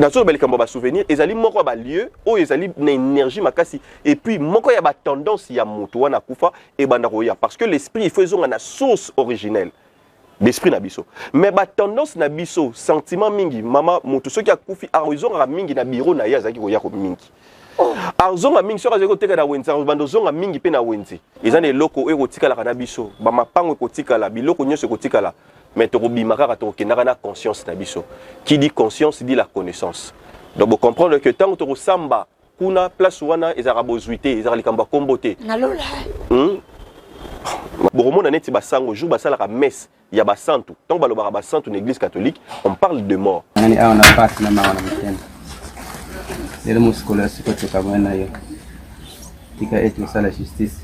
dans ce bel ba souvenir ezali moko ba lieu o ezali na énergie makasi et puis moko ya ba tendance ya moto wana kufa et banda koya parce que l'esprit il faut na source originelle l'esprit na biso mais ba tendance na biso sentiment mingi mama moto soki akufi arizonga mingi na bureau na ya zaki koya ko mingi azonga mingi soki azaki koteka na wenze bando zonga mingi pe na wenze ezana eloko ekotikala kana biso ba mapango ekotikala biloko nyonso ekotikala mais tu bimaka to kenaka na conscience na biso qui dit conscience dit la connaissance donc vous comprendre que tant que tu samba kuna place wana ezara bozuité ezara likamba kombote na lola boromona neti basango jour basala ka messe ya basantu tant balobaka basantu na église catholique on parle de mort nani a on a passe na mawana mtenda le muscula siko toka bwana yo tika etu sala justice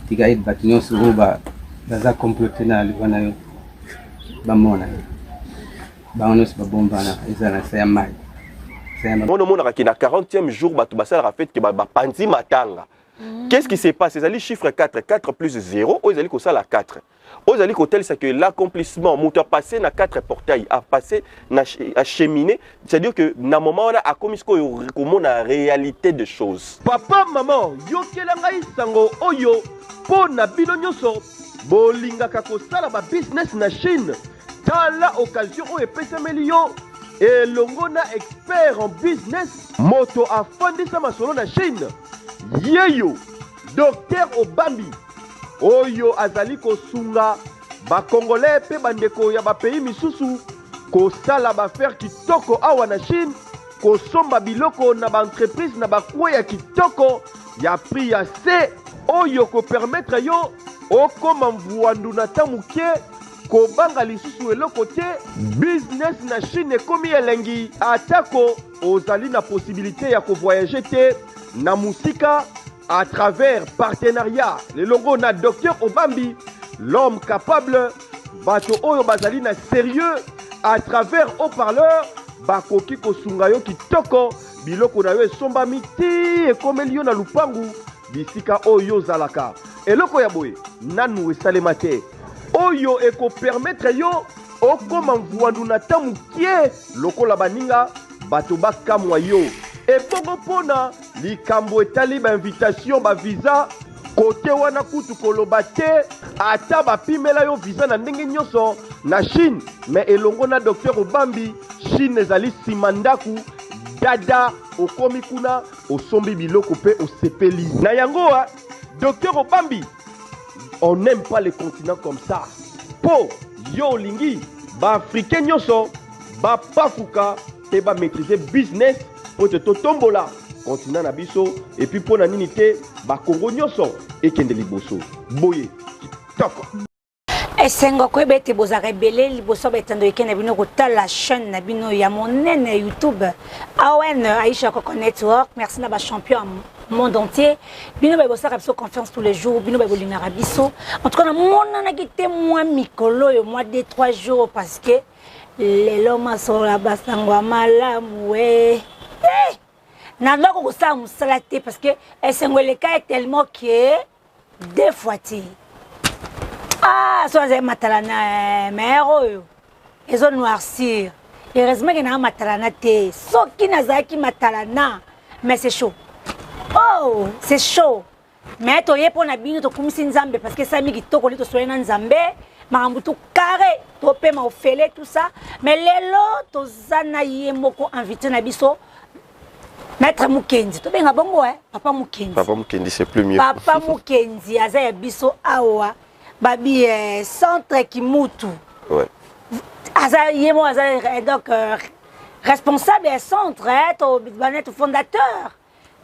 tika et batinyo suruba baza comploter na libana yo bamona baonos babombana ezana saya mai on a qui na 40e jour batu basala fait que ba panzi matanga. Qu'est-ce qui se passe? Ils allaient chiffre 4, 4 plus 0, ils allaient ça la 4. Ils allaient côté c'est que l'accomplissement moteur passé na 4 portails a passé à cheminer, c'est-à-dire que na moment on a commis comment la réalité des choses. Papa maman, yo kelanga isango oyo po na bino nyoso bolinga kako sala ba business na Chine. Dans la occasion où epesa million et longona expert en business moto a fondé sa masolo na Chine. Yeyo, docteur Obambi, Oyo azali kosunga, ba Congolais pe bandeko ya ba pays misusu, ko sala ba faire kitoko awa na Chine, ko somba biloko na ba entreprise na ba kwe ya kitoko, ya prix ya C, Oyo ko permettre yo, okoma mvuandu na tamukie, ko banga lisusu eloko te, business na Chine ekomi elengi, atako, ozali na possibilité ya ko voyager te, na musika à travers partenariat le logo na docteur Obambi l'homme capable bato oyo bazali na sérieux à travers haut-parleur bakoki kosunga yo kitoko biloko na yo esomba miti ekomeli yo na lupangu bisika oyo zalaka eloko ya boye nanu esalema te oyo eko permettre yo okoma mvuandu na tamukie lokola baninga bato bakamwa yo et bongo pona likambo etali ba invitation ba visa côté wana kutu koloba te ata ba pimela yo visa na ndenge nyoso na Chine mais elongo na docteur Obambi Chine ezali simandaku dada okomi kuna osombi biloko pe osepeli na yango docteur Obambi on n'aime pas les continents comme ça po yo lingi ba africain nyoso ba pafuka te ba maîtriser business pour te tombola continent na biso et puis pour na ninité ba Congo nyoso et kende liboso boye kitoko esengo ko bete bozaka belé liboso betando ekene bino ko la chaîne na bino ya monene YouTube Awen Aisha Coco Network merci na ba champion monde entier bino ba bosaka biso confiance tous les jours bino ba bolingara biso en tout cas na mona na kite moi mikolo yo moi 2-3 jours parce que les loma sont la basangwa malamu we nandoko kosala mosala te parce que esengo eleka tellement que deux fois ti so azali matala na mère oyo ezo noircir heureusement que na matala na te soki nazalaki matala na mais c'est chaud oh c'est chaud mais toye pona bino tokumisi nzambe parce que ça mi kitoko li tosole na nzambe makambo to carré to pema ofele tout ça mais lelo tozana ye moko invité na biso Maître Mukendi, tu benga bongo Papa Mukendi. Papa Mukendi c'est plus mieux. Papa Mukendi azaya biso awa babi centre Kimutu. Ouais. Azaya yemo azaya donc responsable du centre to banet fondateur.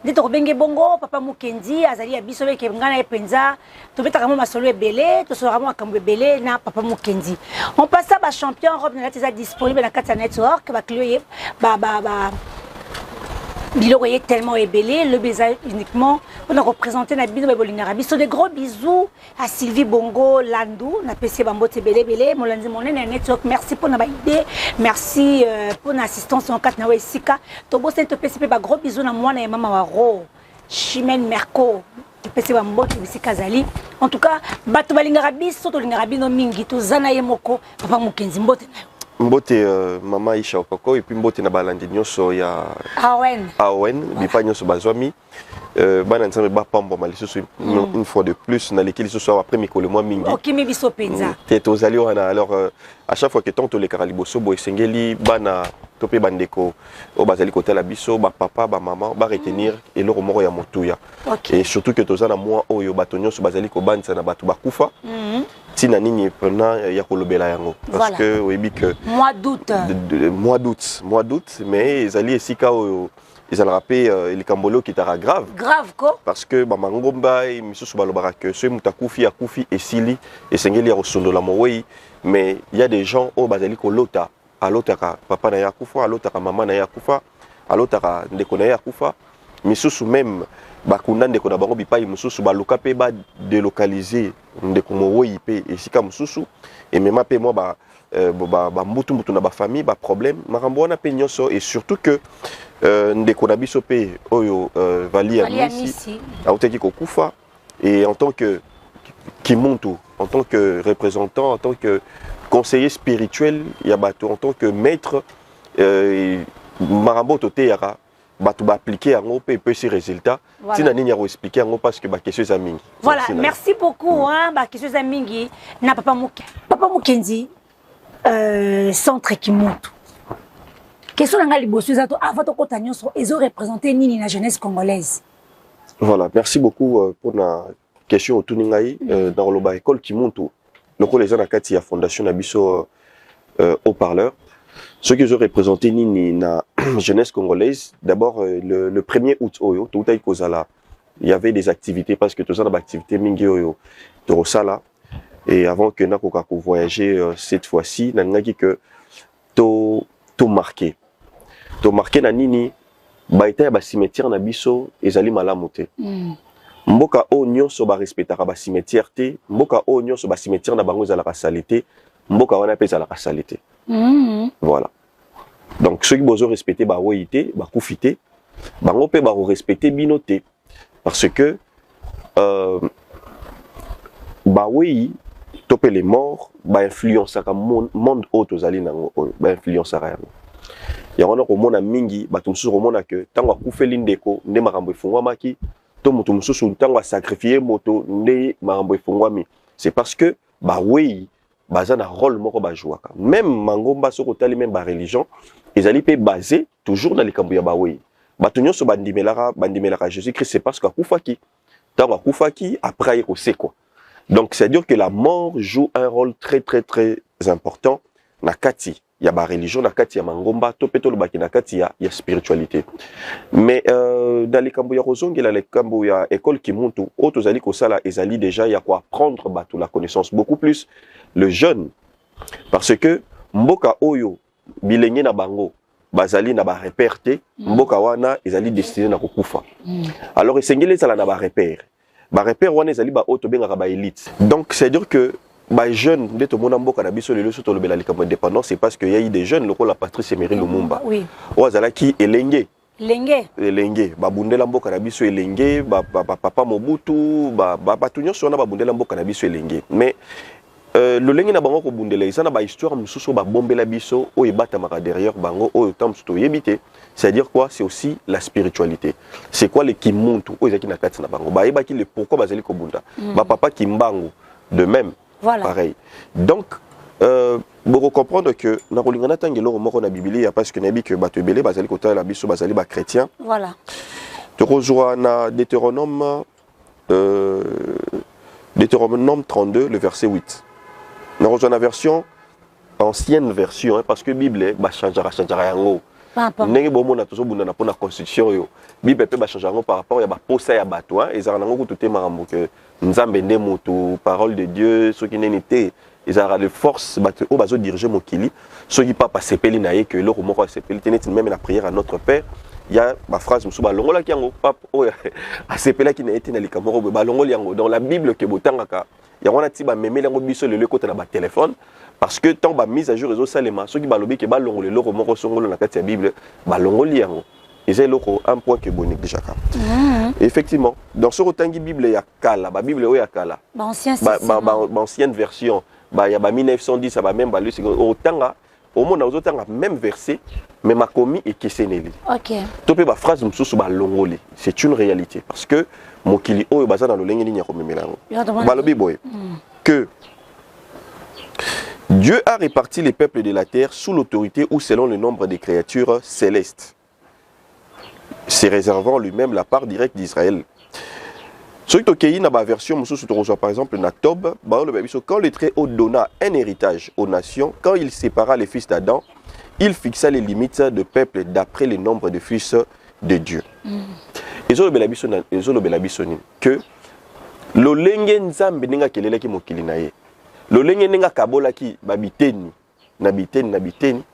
Dito benge bongo Papa Mukendi azali ya biso ke ngana epenza to betaka mo masolo ebele to sora mo akambo ebele na Papa Mukendi. On passe à ba champion robe na teza disponible na Kata Network ba client ba Biloko est tellement ébélé, le baiser uniquement on a représenté na bino bolingara biso des gros bisous à Sylvie Bongo Landou na PC Bambote belé Molandi Monene Network merci pour na ba idée merci pour l'assistance en 4 na Wesika to bo sente PCP ba gros bisous na moi na mama waro Chimène Merco PC Bambote Wesika zali en tout cas bato balingara biso to lingara bino mingi to zana yemoko Papa Mukenzi mbote mbote mama Isha Okoko et puis mbote na balandi nyonso ya Awen bipa nyonso bazwami bana nzambe ba pambo malisusu une fois de plus na lekili ce soir après mikolo moi mingi okimi biso penza te tozali wana alors à chaque fois que tant to le karaliboso boy sengeli bana topé bandeko o bazali kotala biso ba papa ba maman ba retenir et le moko ya motuya et surtout que tozana moi oyo bato nyonso bazali ko banza na bato bakufa tina nini pendant ya kolobela yango parce que oyebi que mois d'août mais ezali esika oyo ils allaient rappeler les cambolo qui étaient grave quoi parce que mangomba et misusu balobaka que ce mutakufi akufi et sili et sengeli ya osondola mowei mais il y a des gens au bazali ko lota alotaka papa na yakufa alotaka mama na yakufa alotaka ndeko na yakufa misusu même bakunda ndeko na bango bipai misusu baluka pe ba délocaliser ndeko mowei pe esika misusu et même pe moi ba mbutu na ba famille ba problème makambo wana pe nyonso et surtout que ndeko na biso pe oyo vali amisi autaki kokufa et en tant que kimuntu en tant que représentant en tant que conseiller spirituel yabato en tant que maître marambo toté yara bato ba appliquer yango pe peu ces résultats tina nini yaro expliquer yango parce que ba question za mingi voilà merci beaucoup hein ba question za mingi na papa Mukendi centre kimuntu question nga liboso za to avant to kota nyonso ezo représenter nini na jeunesse congolaise. Voilà, merci beaucoup pour la question autour ngai dans le école kimuntu loko les gens na kati ya fondation na biso au parleur ceux qui ont représenté nini na jeunesse congolaise d'abord le 1er août oyo tout ay kozala il y avait des activités parce que tout ça na activité mingi oyo to rosala et avant que nakoka ko voyager cette fois-ci na ngaki que to marqué na nini baita ya ba cimetière na biso ezali malamu te mboka o nyonso ba respectaka ba cimetière te mboka o nyonso ba cimetière na bango ezala ka salité mboka wana pe ezala ka salité voilà donc ceux qui bozo respecter ba woité ba kufité bango pe ba respecter binoté parce que ba oui topé les morts ba influence ka monde autre ozali nango ba influence ka yango ya wana ko mona mingi bato mususu ko mona que tango akufeli ndeko nde makambo efungwamaki to mutu mususu tango a sacrifier moto nde makambo efungwami c'est parce que ba oui baza na rôle moko ba jouaka même mangomba soko tali même ba religion ezali pe basé toujours dans les kambo ya ba oui bato nyonso bandimelaka Jésus-Christ c'est parce qu'akufaki tango akufaki après il sait quoi donc c'est à dire que la mort joue un rôle très très très important na kati ya ba religion na kati ya mangomba to peto lobaki na kati ya spiritualité mais dans les kambo ya rozongela les kambo ya école kimuntu auto zali ko sala ezali déjà ya quoi apprendre bato la connaissance beaucoup plus le jeune parce que mboka oyo bilenge na bango bazali na ba repère te mboka wana ezali destiné na kokufa alors esengeli sala na ba repère wana ezali ba auto bengaka ba élite donc c'est à dire que les jeunes, dès que mon ambo cannabis le surtout le belali comme indépendant, c'est parce qu'il y a eu des jeunes, le la Patrice Emery Lumumba. Oui. Ouazala qui est lengue. Lengue. Babunde lambo cannabis est lengue. Papa Mobutu. Batunyo sur na babunde lambo cannabis est lengue. Mais le lengue na bango ko bundela isa na ba histoire mususu ba bombe la biso o ebata maka derrière bango o tam sto yebité. C'est-à-dire quoi? C'est aussi la spiritualité. C'est quoi le kimuntu o ezaki na kati na bango. Ba ebaki le pourquoi bazali ko bunda. Ba papa kimbango de même. Voilà. Pareil. Donc, vous comprendre que dans la Bible, parce que Nabi que Batubele, Bazali Kota, la Bisso, Bazali, ba chrétien. Voilà. Tu rejoins na Deutéronome 32, le verset 8. Nous rejoignons la version, ancienne version, hein, parce que la Bible, bah, changera yango. Ndenge bomo na tozo bunda na pona constitution yo. Bible pe ba changer par rapport ya ba posa ya bato hein, ezara nango ko tuté marambo que nzambe nde moto parole de Dieu ce qui n'était ezara de force bato o bazo diriger mokili ce qui pas sepeli na ye que le moko sepeli tenait même la prière à notre Père. Il y a ma phrase musu ba longola ki yango pape o a sepela ki na été na likamoro ba longola yango dans la Bible que botangaka ya wana ti ba memela yango biso le kota na ba téléphone. Parce que tant que mise à jour réseau salema ceux qui balobi que balongo le loko moko songolo na kati ya Bible balongo liango et c'est loko un point que bonique déjà effectivement dans ce rotangi Bible ya kala ba Bible o ya kala ba ancienne ancienne version ba ya ba 1910 ça va même balu c'est au tanga au moins nous autres même verset mais ma commis et kesseneli. OK. Topé ba phrase mususu ba longoli. C'est une réalité parce que mokili oyo baza na lolenge ni nyako memelango. Balobi boy que Dieu a réparti les peuples de la terre sous l'autorité ou selon le nombre des créatures célestes, se réservant lui-même la part directe d'Israël. Celui qui a une version, par exemple, Natob, quand le Très-Haut donna un héritage aux nations, quand il sépara les fils d'Adam, il fixa les limites de peuple d'après le nombre de fils de Dieu. Et je le que le lenge nzambe nenga kelela ki mokili na ye. Le lenge nenga kabola ki babiteni na biteni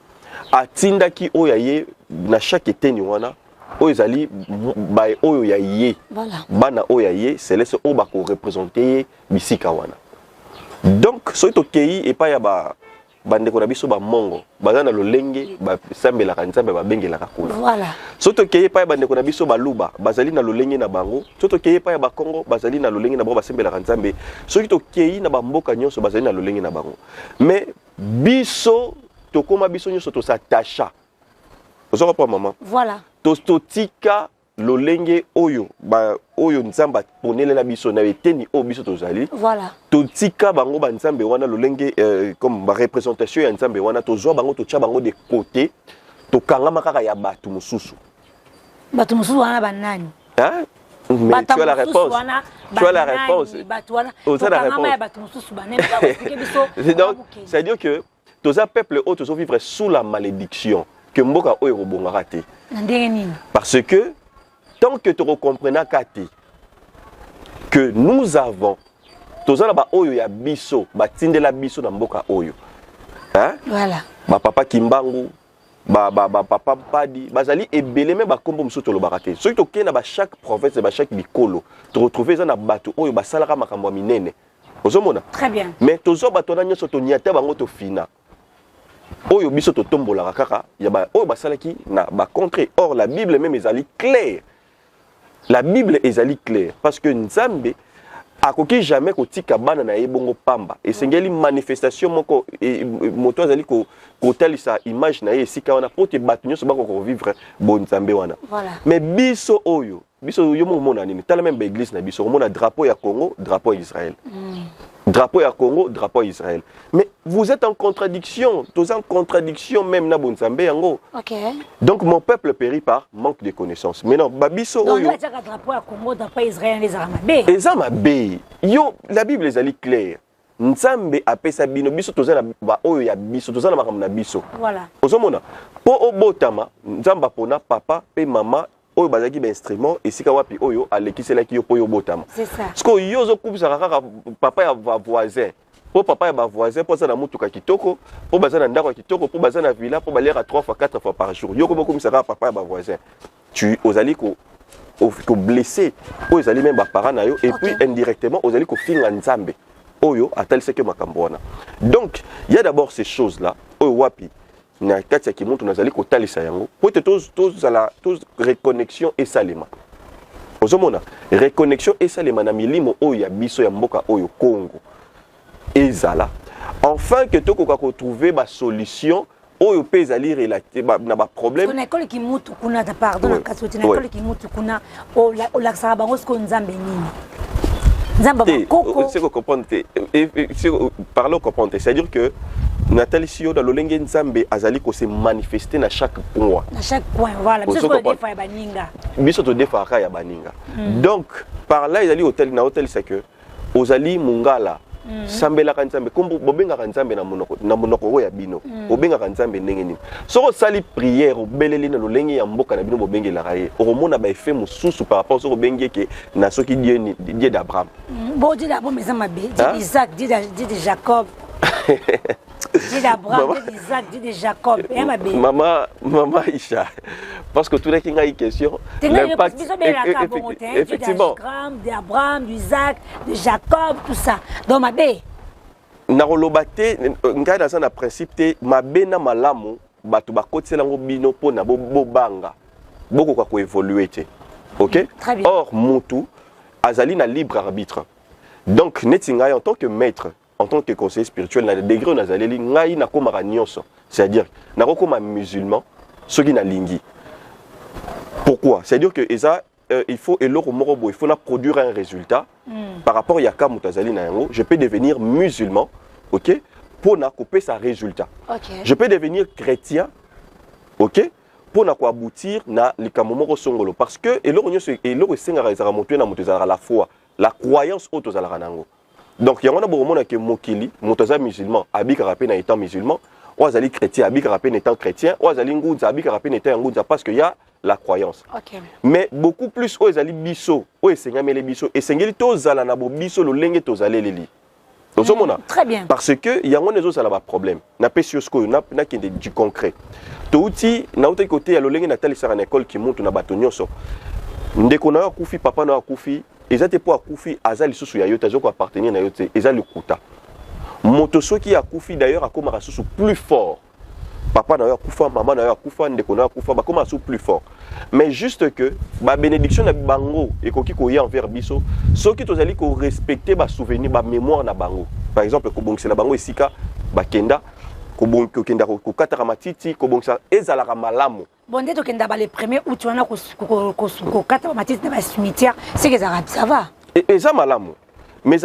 atinda ki oyaye na chaque eteni wana oyezali ba oyo ya ye. Voilà. Bana oyaye c'est laisse o ba ko représenter bisika wana. Donc so to kei et pas ya ba bandeko na biso ba mongo bazana lolenge ba sambela kanzambe ba bengela kakula. Voilà. Soto keye pa bandeko na biso ba luba bazali na lolenge na bango, soto keye pa ba Kongo bazali na lolenge na bango ba sambela kanzambe, soki to keye na ba mboka nyonso bazali na lolenge na bango. Mais biso to koma biso nyonso to s'attacha. Ozo pa maman. Voilà. To tika lolenge oyo ba oyo nzamba ponelela biso na eteni o biso tozali. Voilà. Totika bango ba nzambe wana lolenge comme ba représentation ya nzambe wana tozwa bango to tia bango de côté to kangama kaka ya batu mususu. Batu mususu wana banani? Hein? Mais tu as la réponse. Tu as la réponse. Tu as la réponse. Donc, c'est-à-dire que tous les peuples autres vivre sous la malédiction que mboka oyo robongara te. Parce que tant que tu comprends que nous avons tous les oyo ya biso batindela biso na mboka oyo. Hein? Voilà. Ba papa Kimbangu, papa Padi, bazali ebele me ba kombo muso tolo barate. Ceux qui tokena ba chaque province ba chaque bikolo, te retrouver ça na bato oyo basalaka makambo minene. Ozomona? Très bien. Mais tozo bato na nyoso to niata bango to fina. Oyo biso to tombola kaka, ya ba oyo basalaki na ba contre. Or la Bible même ezali claire. La Bible ezali claire parce que Nzambe akoki jamais kotika bana na ebongo pamba esengeli manifestation moko moto azali ko talisa image na esika wana pote batu nyonso bako ko vivre bon Nzambe wana. Mais biso oyo yo mona nini tala même ba église na biso mona drapeau ya Congo, drapeau ya Israël. Drapeau ya Congo, drapeau ya Israël. Mais vous êtes en contradiction, tous en contradiction même na bon Nzambe yango. OK. Donc mon peuple périt par manque de connaissances. Maintenant babiso oyo. Donc drapeau ya Congo, drapeau ya Israël les aramabe. Les aramabe. Yo la Bible est claire. Nzambe apesa bino biso tozala ba oyo ya biso tozala makambo na biso. Voilà. Ozomona. Po obotama Nzamba pona papa pe mama oyo bazaki ba instrument esika wapi oyo alekiselaki yo po yo botama. C'est ça. Parce que yo zo kubisa kaka papa ya voisin. Po papa ya ba voisin po ça na mutuka kitoko, po bazana ndako kitoko, po bazana villa, po balera 3 fois 4 fois par jour. Yo ko kubisa kaka papa ya ba voisin. Tu ozali ko blessé, aux ali même ba parents na yo et puis indirectement aux ali ko finga Nzambe. Oyo atalise ke makambo wana. Donc, il y a d'abord ces choses là, oyo wapi na kati ya kimuntu nazali ko talisa yango. Po te tous reconnexion et salema. Ozomona, reconnexion et salema na milimo oyo ya biso ya mboka oyo Congo. Ezala. Enfin que tokoka ko trouver ba solution oyo pe ezali relaté na ba problème. On école ki mutu kuna da pardon na kasoti na école ki mutu kuna o la sara bango sko Nzambe nini. C'est comprendre. Parlons comprendre. C'est-à-dire que Nathalie Sio dans l'olenge Nzambe azali ko se manifester na chaque point. Na chaque point, voilà. Biso to defa ya baninga. Biso to defa ya baninga. Donc par là ezali hôtel na hôtel c'est que ozali mungala sambela ka Nzambe kombo bobenga ka Nzambe na monoko ya bino. Obenga ka Nzambe ndenge nini. Soko sali prière obeleli na lolenge ya mboka na bino bobengela ka ye. Oromona ba effet mususu par rapport soko bengé ke na soki Dieu d'Abraham. Bon Dieu d'Abraham mais ça m'a dit Isaac, dit de Jacob. Dit d'Abraham, dit d'Isaac, dit de Jacob. Maman Isha, parce que tout le monde a une question. L'impact, effectivement. D'Abraham, d'Isaac, de Jacob, tout ça. Donc ma bé. Narolobate, ngai dans un principe te mabe na malamu batu bakotela ngo bino pona bobanga. Boko kwa ko évoluer te. OK? Or mutu azali na libre arbitre. Donc netinga en tant que maître en tant que conseiller spirituel na degré na zaleli ngai na komara nyonso, c'est-à-dire na koma musulman ceux qui na lingi. Pourquoi? C'est-à-dire que il faut il faut produire un résultat par rapport à Yaka Moutazali na yango, je peux devenir musulman, OK, pour na couper sa résultat. Okay. Je peux devenir chrétien, OK, pour na ko aboutir na likamomoko songolo parce que eloko sengara ezara moto na moto ezara la foi, la croyance auto zala nango. Donc il y a un moment que mokili motoza musulman abika rapé na étant musulman, ou azali chrétien abika rapé na étant chrétien, ou azali ngouza abika rapé na étant ngouza parce que y a la croyance. Okay. Mais beaucoup plus o ezali biso, o esengamele biso, esengeli tozala na bo biso lo lenge tozaleleli. Très bien. Parce que il y a un problème. Na pesiosko na du concret. Touti na autre côté ya lolenge na tali sara na école qui monte na bato nyonso. Ndeko na akufi papa na akufi, ezate po akufi azali susu ya yote azoko appartenir na yote, ezali kuta. Moto soki akufi d'ailleurs akoma susu plus fort. Papa na akufa, maman na akufa, ndeko na akufa, ba koma susu plus fort. Mais juste que ba bénédiction na bango ekoki ko ya envers biso, soki tozali ko respecter ba souvenir, ba mémoire na bango. Par exemple ko bongisa na bango esika ba kenda ko kenda ko kataka matiti ko bongisa ezalaka malamu. Bon dès to kenda ba le premier août wana ko kataka matiti na ba cimetière, c'est que ça va. Et ça malamu. Mais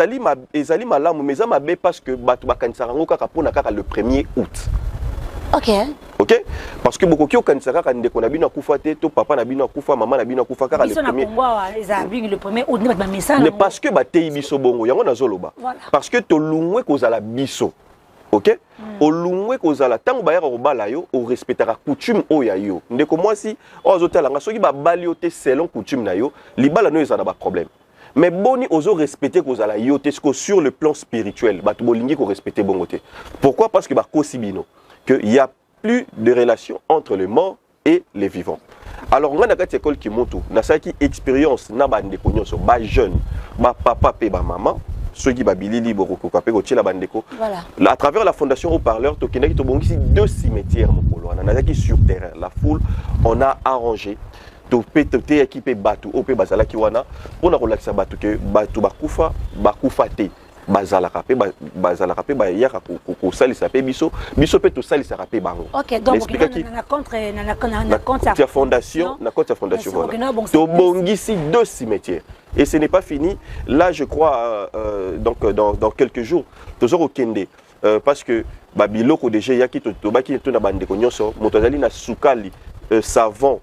ezali malamu, mais ça mabe parce que bato bakanisa rango kaka pona kaka le 1er août. OK. OK? Parce que beaucoup qui au kanisaka quand ndeko na bino akufa te, to papa na bino akufa, maman na bino akufa kaka le 1er. Le 1er août ba message. Mais parce que ba tei biso bongo, yango na zoloba. Parce que to lungwe kozala biso. OK? O lungwe kozala tango ba yaka ko bala yo, o respectera coutume o ya yo. Ndeko mwasi, o azotala nga soki ba bali yo te selon coutume na yo, libala no ezana ba problème. Mais boni ozo respecter kozala yo te sur le plan spirituel, ba to bolingi ko respecter bongo te. Pourquoi? Parce que ba kosibino qu'il y a plus de relations entre les morts et les vivants. Alors, on a une école qui monte, on a une expérience, on a une jeune, papa et maman, ceux qui babilili, à travers la fondation Haut-Parleur, on a 2 cimetières, on a sur terrain, la foule, on a arrangé. Tu équipé Batu, OP Bazala Kiwana, on a relaxé Batu, que Batu Bakufa, Bakufa Te. Bazala rapé ba yaka ko salisa pe biso pe to salisa rapé bango. OK, donc na contre fondation voilà. To bongisi 2 cimetières et ce n'est pas fini. Là je crois donc dans quelques jours toujours au Kende parce que babiloko déjà yaki to baki to na bande ko nyonso motozali na sukali savon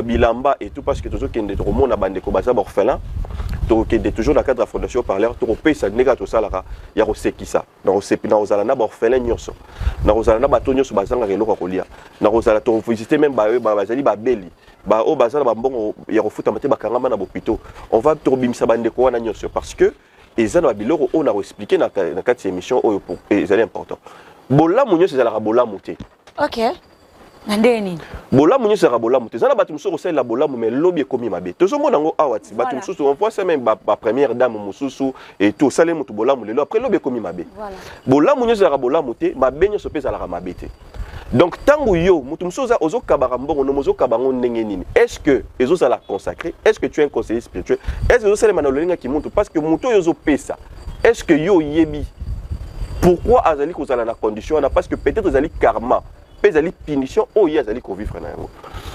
bilamba et tout parce que toujours Kende to mona bande ko baza orphelin. Toujours la cadre de la fondation Haut-Parleur, tu repayes ça, négatif ça, il y a aussi qui ça. Dans Rosalana, orphelin nyonso. Dans Rosalana, batonyo sur bazanga et l'oracolia. Dans Rosalana, tu visiter même bazali babeli. Au bazar, bon, il y a refout à mater bakangama na bopito. On va te robim sa bande quoi nyonso parce que les ans biloro on a expliqué dans cette émission pour les allés importants. Bola munyo c'est la bola monter. OK. Ndeni bola munyo sera bola muté zana batu mususu osala la bola mais lobby komi mabe tozo mona ngo awati batu mususu on voit ça même ba première dame mususu et tout salé mutu bola mulelo après lobby komi mabe voilà bola munyo sera bola muté mabe nyo sopeza la mabete donc tango yo mutu mususu ozo kabara mbongo no mozo kabango ndenge nini est-ce que ezo sala consacré est-ce que tu es un conseiller spirituel est-ce que ezo sala manolinga ki mutu parce que mutu yozo pesa est-ce que yo yebi pourquoi azali kozala na condition na parce que peut-être azali karma les punitions oh il y a des vivre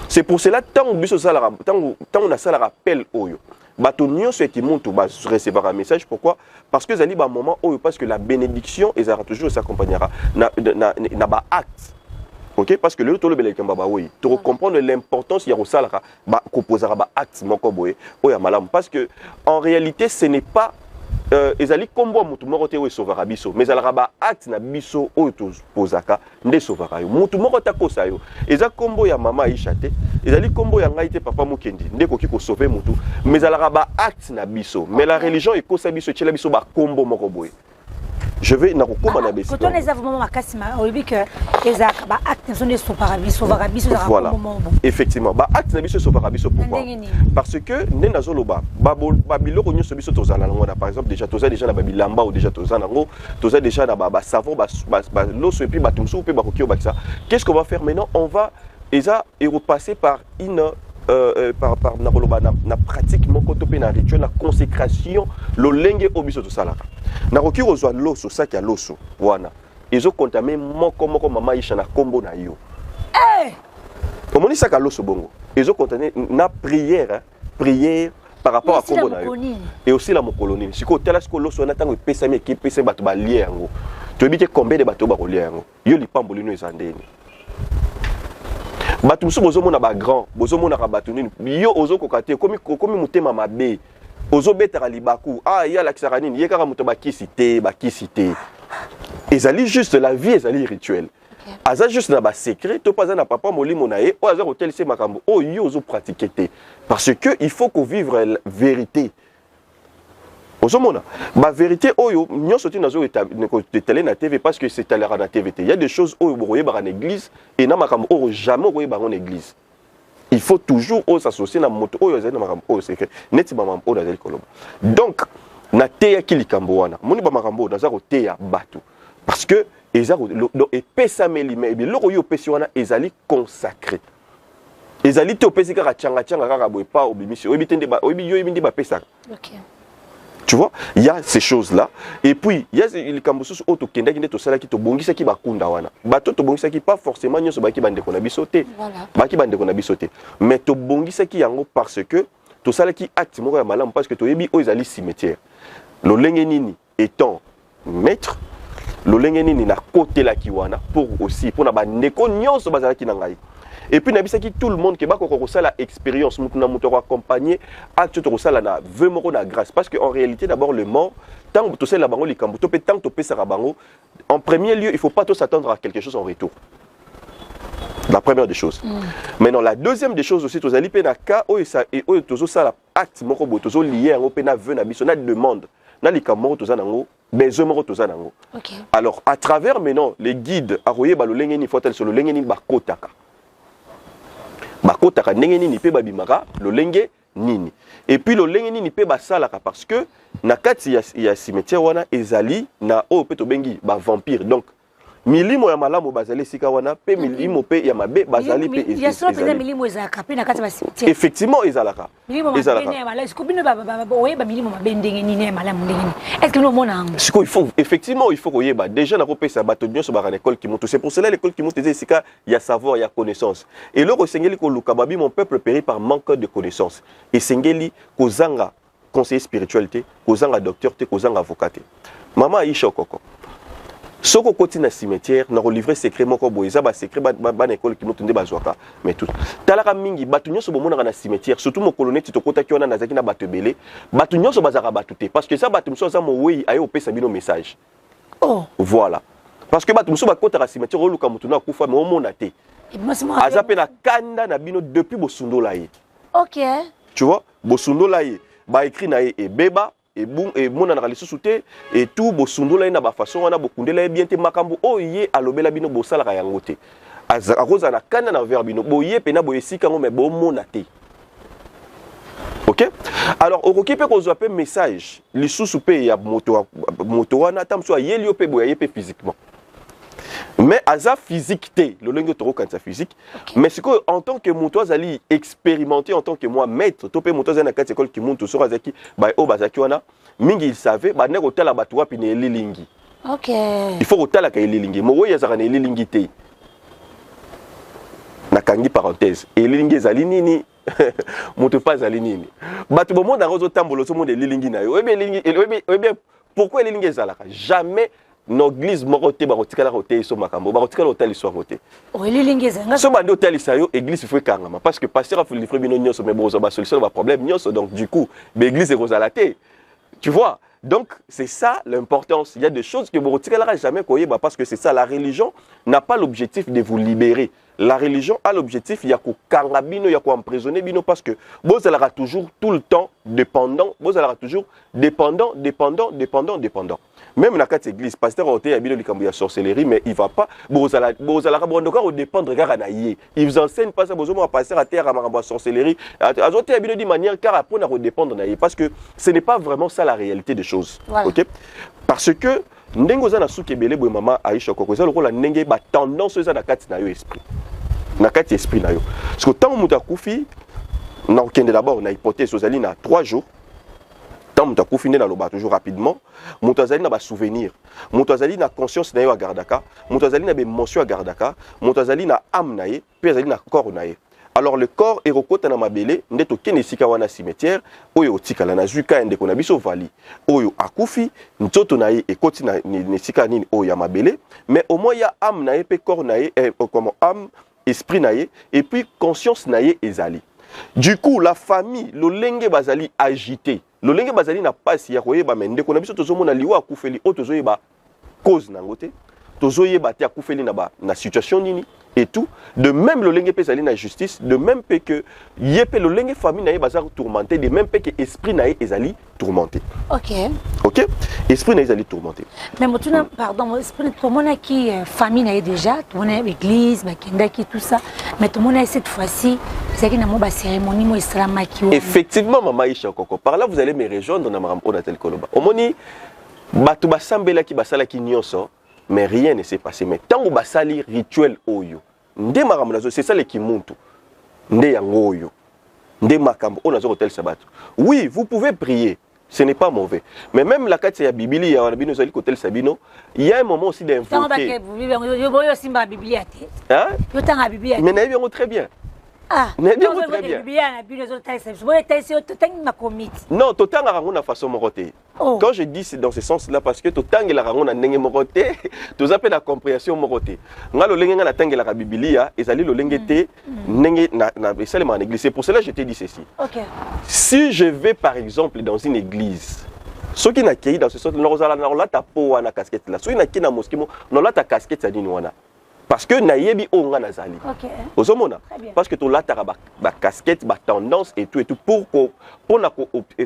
c'est pour cela tant on a ça la rappel oyo batonio ce qui monte va recevoir un message pourquoi parce que zali ba moment oyo parce que la bénédiction et ça toujours s'accompagnera na ba acte OK parce que le tolo beleka baba oui tu comprendre l'importance il y a ça la ba composera ba acte moko boye oya malam parce que en réalité ce n'est pas ezali kombo mutu moko te we sauvera biso mais alaka ba acte na biso oyo to pozaka nde sauvera yo mutu moko ta kosa yo eza kombo ya mama Aisha te ezali kombo ya ngai te papa Mukendi nde koki ko sauver mutu mais alaka ba acte na biso mais la religion ekosa biso tshela biso ba kombo moko boye je vais na kokoma na besi quand on les a vraiment makasima on dit que les ba acte sont des sauvera biso voilà effectivement ba acte na biso sauvera biso pourquoi parce que nde nazoloba babiloko nyoso biso tozala ngona par exemple déjà na babilamba ou déjà tozala ngo toza déjà na ba savon ba loso et puis batumsu pe ba kokio ba ça qu'est-ce qu'on va faire maintenant on va repasser par une na pratique moko to pe na rituel na consécration lolenge obiso to salaka na koki ozwa loso saki ya loso wana ezo kontame moko mama Aïcha na kombo na yo omoni saka loso bongo ezo kontane na prière par rapport à kombo na yo et aussi la mokoloni siko tela siko loso na tango epesa mi ki pesa bato ba lié yango to ebike combien de bato ba lié yango yo lipamboli no ezandeni bato musu bozomona ba grand bozomona ka bato nini yo ozo kokate komi mutema mabe ozo betaka libaku ya la kisaka nini ye kaka muto bakisi te ezali juste la vie ezali rituel aza juste na ba secret to pas na papa molimo na ye o aza hotel se makambo o yo ozo pratiquer te parce que il faut qu'on vivre la vérité ozomona ba vérité oyo nyonso ti nazo étaler na TV parce que c'est à la TV. Il y a des choses oyo boye ba na église et na makambo o jamais boye ba en église. Il faut toujours s'associer na moto oyo za na makambo o secret neti ba makambo na zali koloba. Donc na teya ki likambo wana moni ba makambo na za ko teya bato parce que ezali et pesa melime et loko yo pesi wana ezali consacré. Ezali te opesi kaka changa kaka boye pa obimisi obitende ba obi yo ibindi ba pesa. OK. Tu vois, il y a ces choses-là. Et puis, il y a les cambosos auto kenda qui to sala qui to bongisa qui bakunda wana. Bato to bongisa qui pas forcément nyoso ba ki bande ko na bisoté. Voilà. Ba ki bande ko na bisoté. Mais to bongisa qui yango parce que to sala qui acte moko ya malamu parce que to yebi o ezali cimetière. Lo lenge nini étant maître, lo lenge nini na côté la ki wana pour aussi pour na ba ndeko nyonso bazala ki na ngai. Et puis nabisaki tout le monde qui ba ko ça la expérience mutu na mutu accompagner acte to ça la na veut moko na grâce parce que en réalité d'abord le mort tant to la bango likambo to pe tant to pesa bango en premier lieu il faut pas s'attendre à quelque chose en retour. La première des choses. Maintenant la deuxième des choses aussi to zali pe na ka o ça et o to ça la acte moko bo to lié en pe na veut na biso na demande na likambo to za nango besoin moko to za nango. OK. Alors à travers maintenant les guides a royer ba lo lengeni fotel sur lo lengeni ba kotaka. Bakotaka ndenge nini pe babimaka lolenge nini et puis lolenge nini pe basalaka parce que na kati ya cimetière wana ezali na o pe to bengi ba vampire donc milimo ya malamu bazali sika wana pe milimo pe ya mabe bazali pe il y a soit peut milimo ezalaka pe na kati ba cimetière effectivement ezalaka milimo ya malamu sikobino ba oyeba milimo mabe ndenge nini ya malamu ndenge nini est-ce que nous mona siko il faut effectivement il faut koyeba déjà na kopesa bato nyonso ba na école ki mutu c'est pour cela l'école ki mutu sika ya savoir ya connaissance et loko sengeli ko luka babi mon peuple périt par manque de connaissance et sengeli kozanga conseiller spiritualité kozanga docteur te kozanga avocat te maman Aïcha Koko soko koti na cimetière na livrer secret moko boyeza ba secret ba na école ki mutunde bazwaka mais tout talaka mingi batu nyonso bomona na cimetière surtout mo colonete to kota ki wana nazaki na batu belé batu nyonso bazaka batu te parce que ça batu mso za mo wei ayo pesa bino message voilà parce que batu mso ba kota na cimetière oluka mutu na kufa mais omona te azape na kanda na bino depuis bosundola ye. OK. Tu vois bosundola ye ba écrit na ye e beba et bon et mon analyse sous-té et tout bosundola na ba façon wana bokundela bien te makambo oye alobela bino bosala ka yango te aroza na kana na verbe bino boye pena boyesika ngo mais bo mona te. OK alors okokipe ko zoape message lisusu pe ya moto wana tamso yeli pe boye pe physiquement mais aza physique te le lingue toro quand ça physique mais c'est que en tant que moto azali expérimenté en tant que moi maître to pe moto azana kati école ki muntu so azaki ba o bazaki wana mingi il savait ba ne kotala batu wapi ne lilingi. OK il faut kotala ka lilingi mo woya zaka ne lilingi te na kangi parenthèse et lilingi ezali nini moto pas azali nini batu bo monde arozo tambolo so monde lilingi na yo ebe lilingi ebe pourquoi lilingi ezalaka jamais no église moko te ba kotikala kote so makambo ba kotikala hotel so ngote o elilingeza nga so bande hotel sayo église faut kangama parce que pasteur a fait livrer bino nyonso mais bon so ba solution ba problème nyonso donc du coup l'église est rosalate tu vois donc c'est ça l'importance il y a des choses que vous kotikala jamais koyeba parce que c'est ça la religion n'a pas l'objectif de vous libérer la religion a l'objectif il y a ko kanga bino il y a ko emprisonner bino parce que vous allez toujours tout le temps dépendant vous allez toujours dépendant même dans la église pasteur a été de sorcellerie mais il va pas bozala bondoka dépendre car na yé il vous enseigne pas ça bozomo pasteur à terre à sorcellerie azote habilo di manière car pour na dépendre na yé parce que ce n'est pas vraiment ça la réalité des choses. Voilà. OK parce que ndengo za na sukebele boy mama Aïcha Koko za lokola ndenge ba tendance za na kati na yo esprit na kati esprit na yo parce que tant muta kufi Non, d'abord, on a hypothèse aux alines à 3 jours. Tant que tu as fini dans le bas toujours rapidement, mon toazali n'a pas souvenir, mon toazali n'a conscience n'a eu à Gardaka, mon toazali n'a pas émotion à Gardaka, mon toazali n'a âme naïe, puis toazali n'a corps naïe. Alors le corps est recoté dans ma belle, n'est aucun esika wana cimetière, oyo tika la nazuka ende kona biso vali, oyo akufi, ntoto naïe et koti na nesika nini oyo ma belle, mais au moins il y a âme naïe, pe corps naïe, comme âme, esprit naïe, et puis conscience naïe ezali. Du coup, la famille, le lenge bazali agité. Le lenge bazali n'a pas si yakoye ba mende ko na biso tozo mona liwa akufeli o tozo yeba cause nangote. Tozo yeba te akufeli na ba na situation nini et tout. De même le lenge pezali na justice, de même que yepe le lenge famille na yeba za tourmenté, de même que esprit na ezali tourmenté. OK. OK? Esprit na ezali tourmenté. Mais motuna pardon, esprit tout monde qui famille na déjà, tout monde église, ba kenda qui tout ça, mais tout monde cette fois-ci c'est qu'il y a une cérémonie islamique. Effectivement, maman Isha Koko. Par là, vous allez me rejoindre dans ma Onatel Koloba. Au moni, batu basambela ki basala ki nyonso, mais rien ne s'est passé. Mais tant que basali rituel oyo, nde maramulazo, c'est ça le kimuntu. Nde yango oyo. Nde makambo onazo hotel sabat. Oui, vous pouvez prier. Ce n'est pas mauvais. Mais même la carte ya Bible, il y a un hotel Sabino, il y a un moment aussi d'invoquer. Hein? Mais très bien. Ah, très bien. Non, total la rangon na façon moroté. Quand je dis c'est dans ce sens-là parce que total la rangon na nenge moroté, tous appellent la compréhension moroté. Nga lo lenga na tanga la Biblia, et ali lo lengete nenge na seulement en église. C'est pour cela que je t'ai dit ceci. OK. Si je vais par exemple dans une église, ceux qui n'accueillent dans ce sens, on la ta peau na casquette là. Ceux qui n'accueillent na mosquée, on la ta casquette ça dit wana. Parce que naïebi onga nazali. OK. Ozomona. Parce que tu l'as ta casquette, ta tendance et tout pour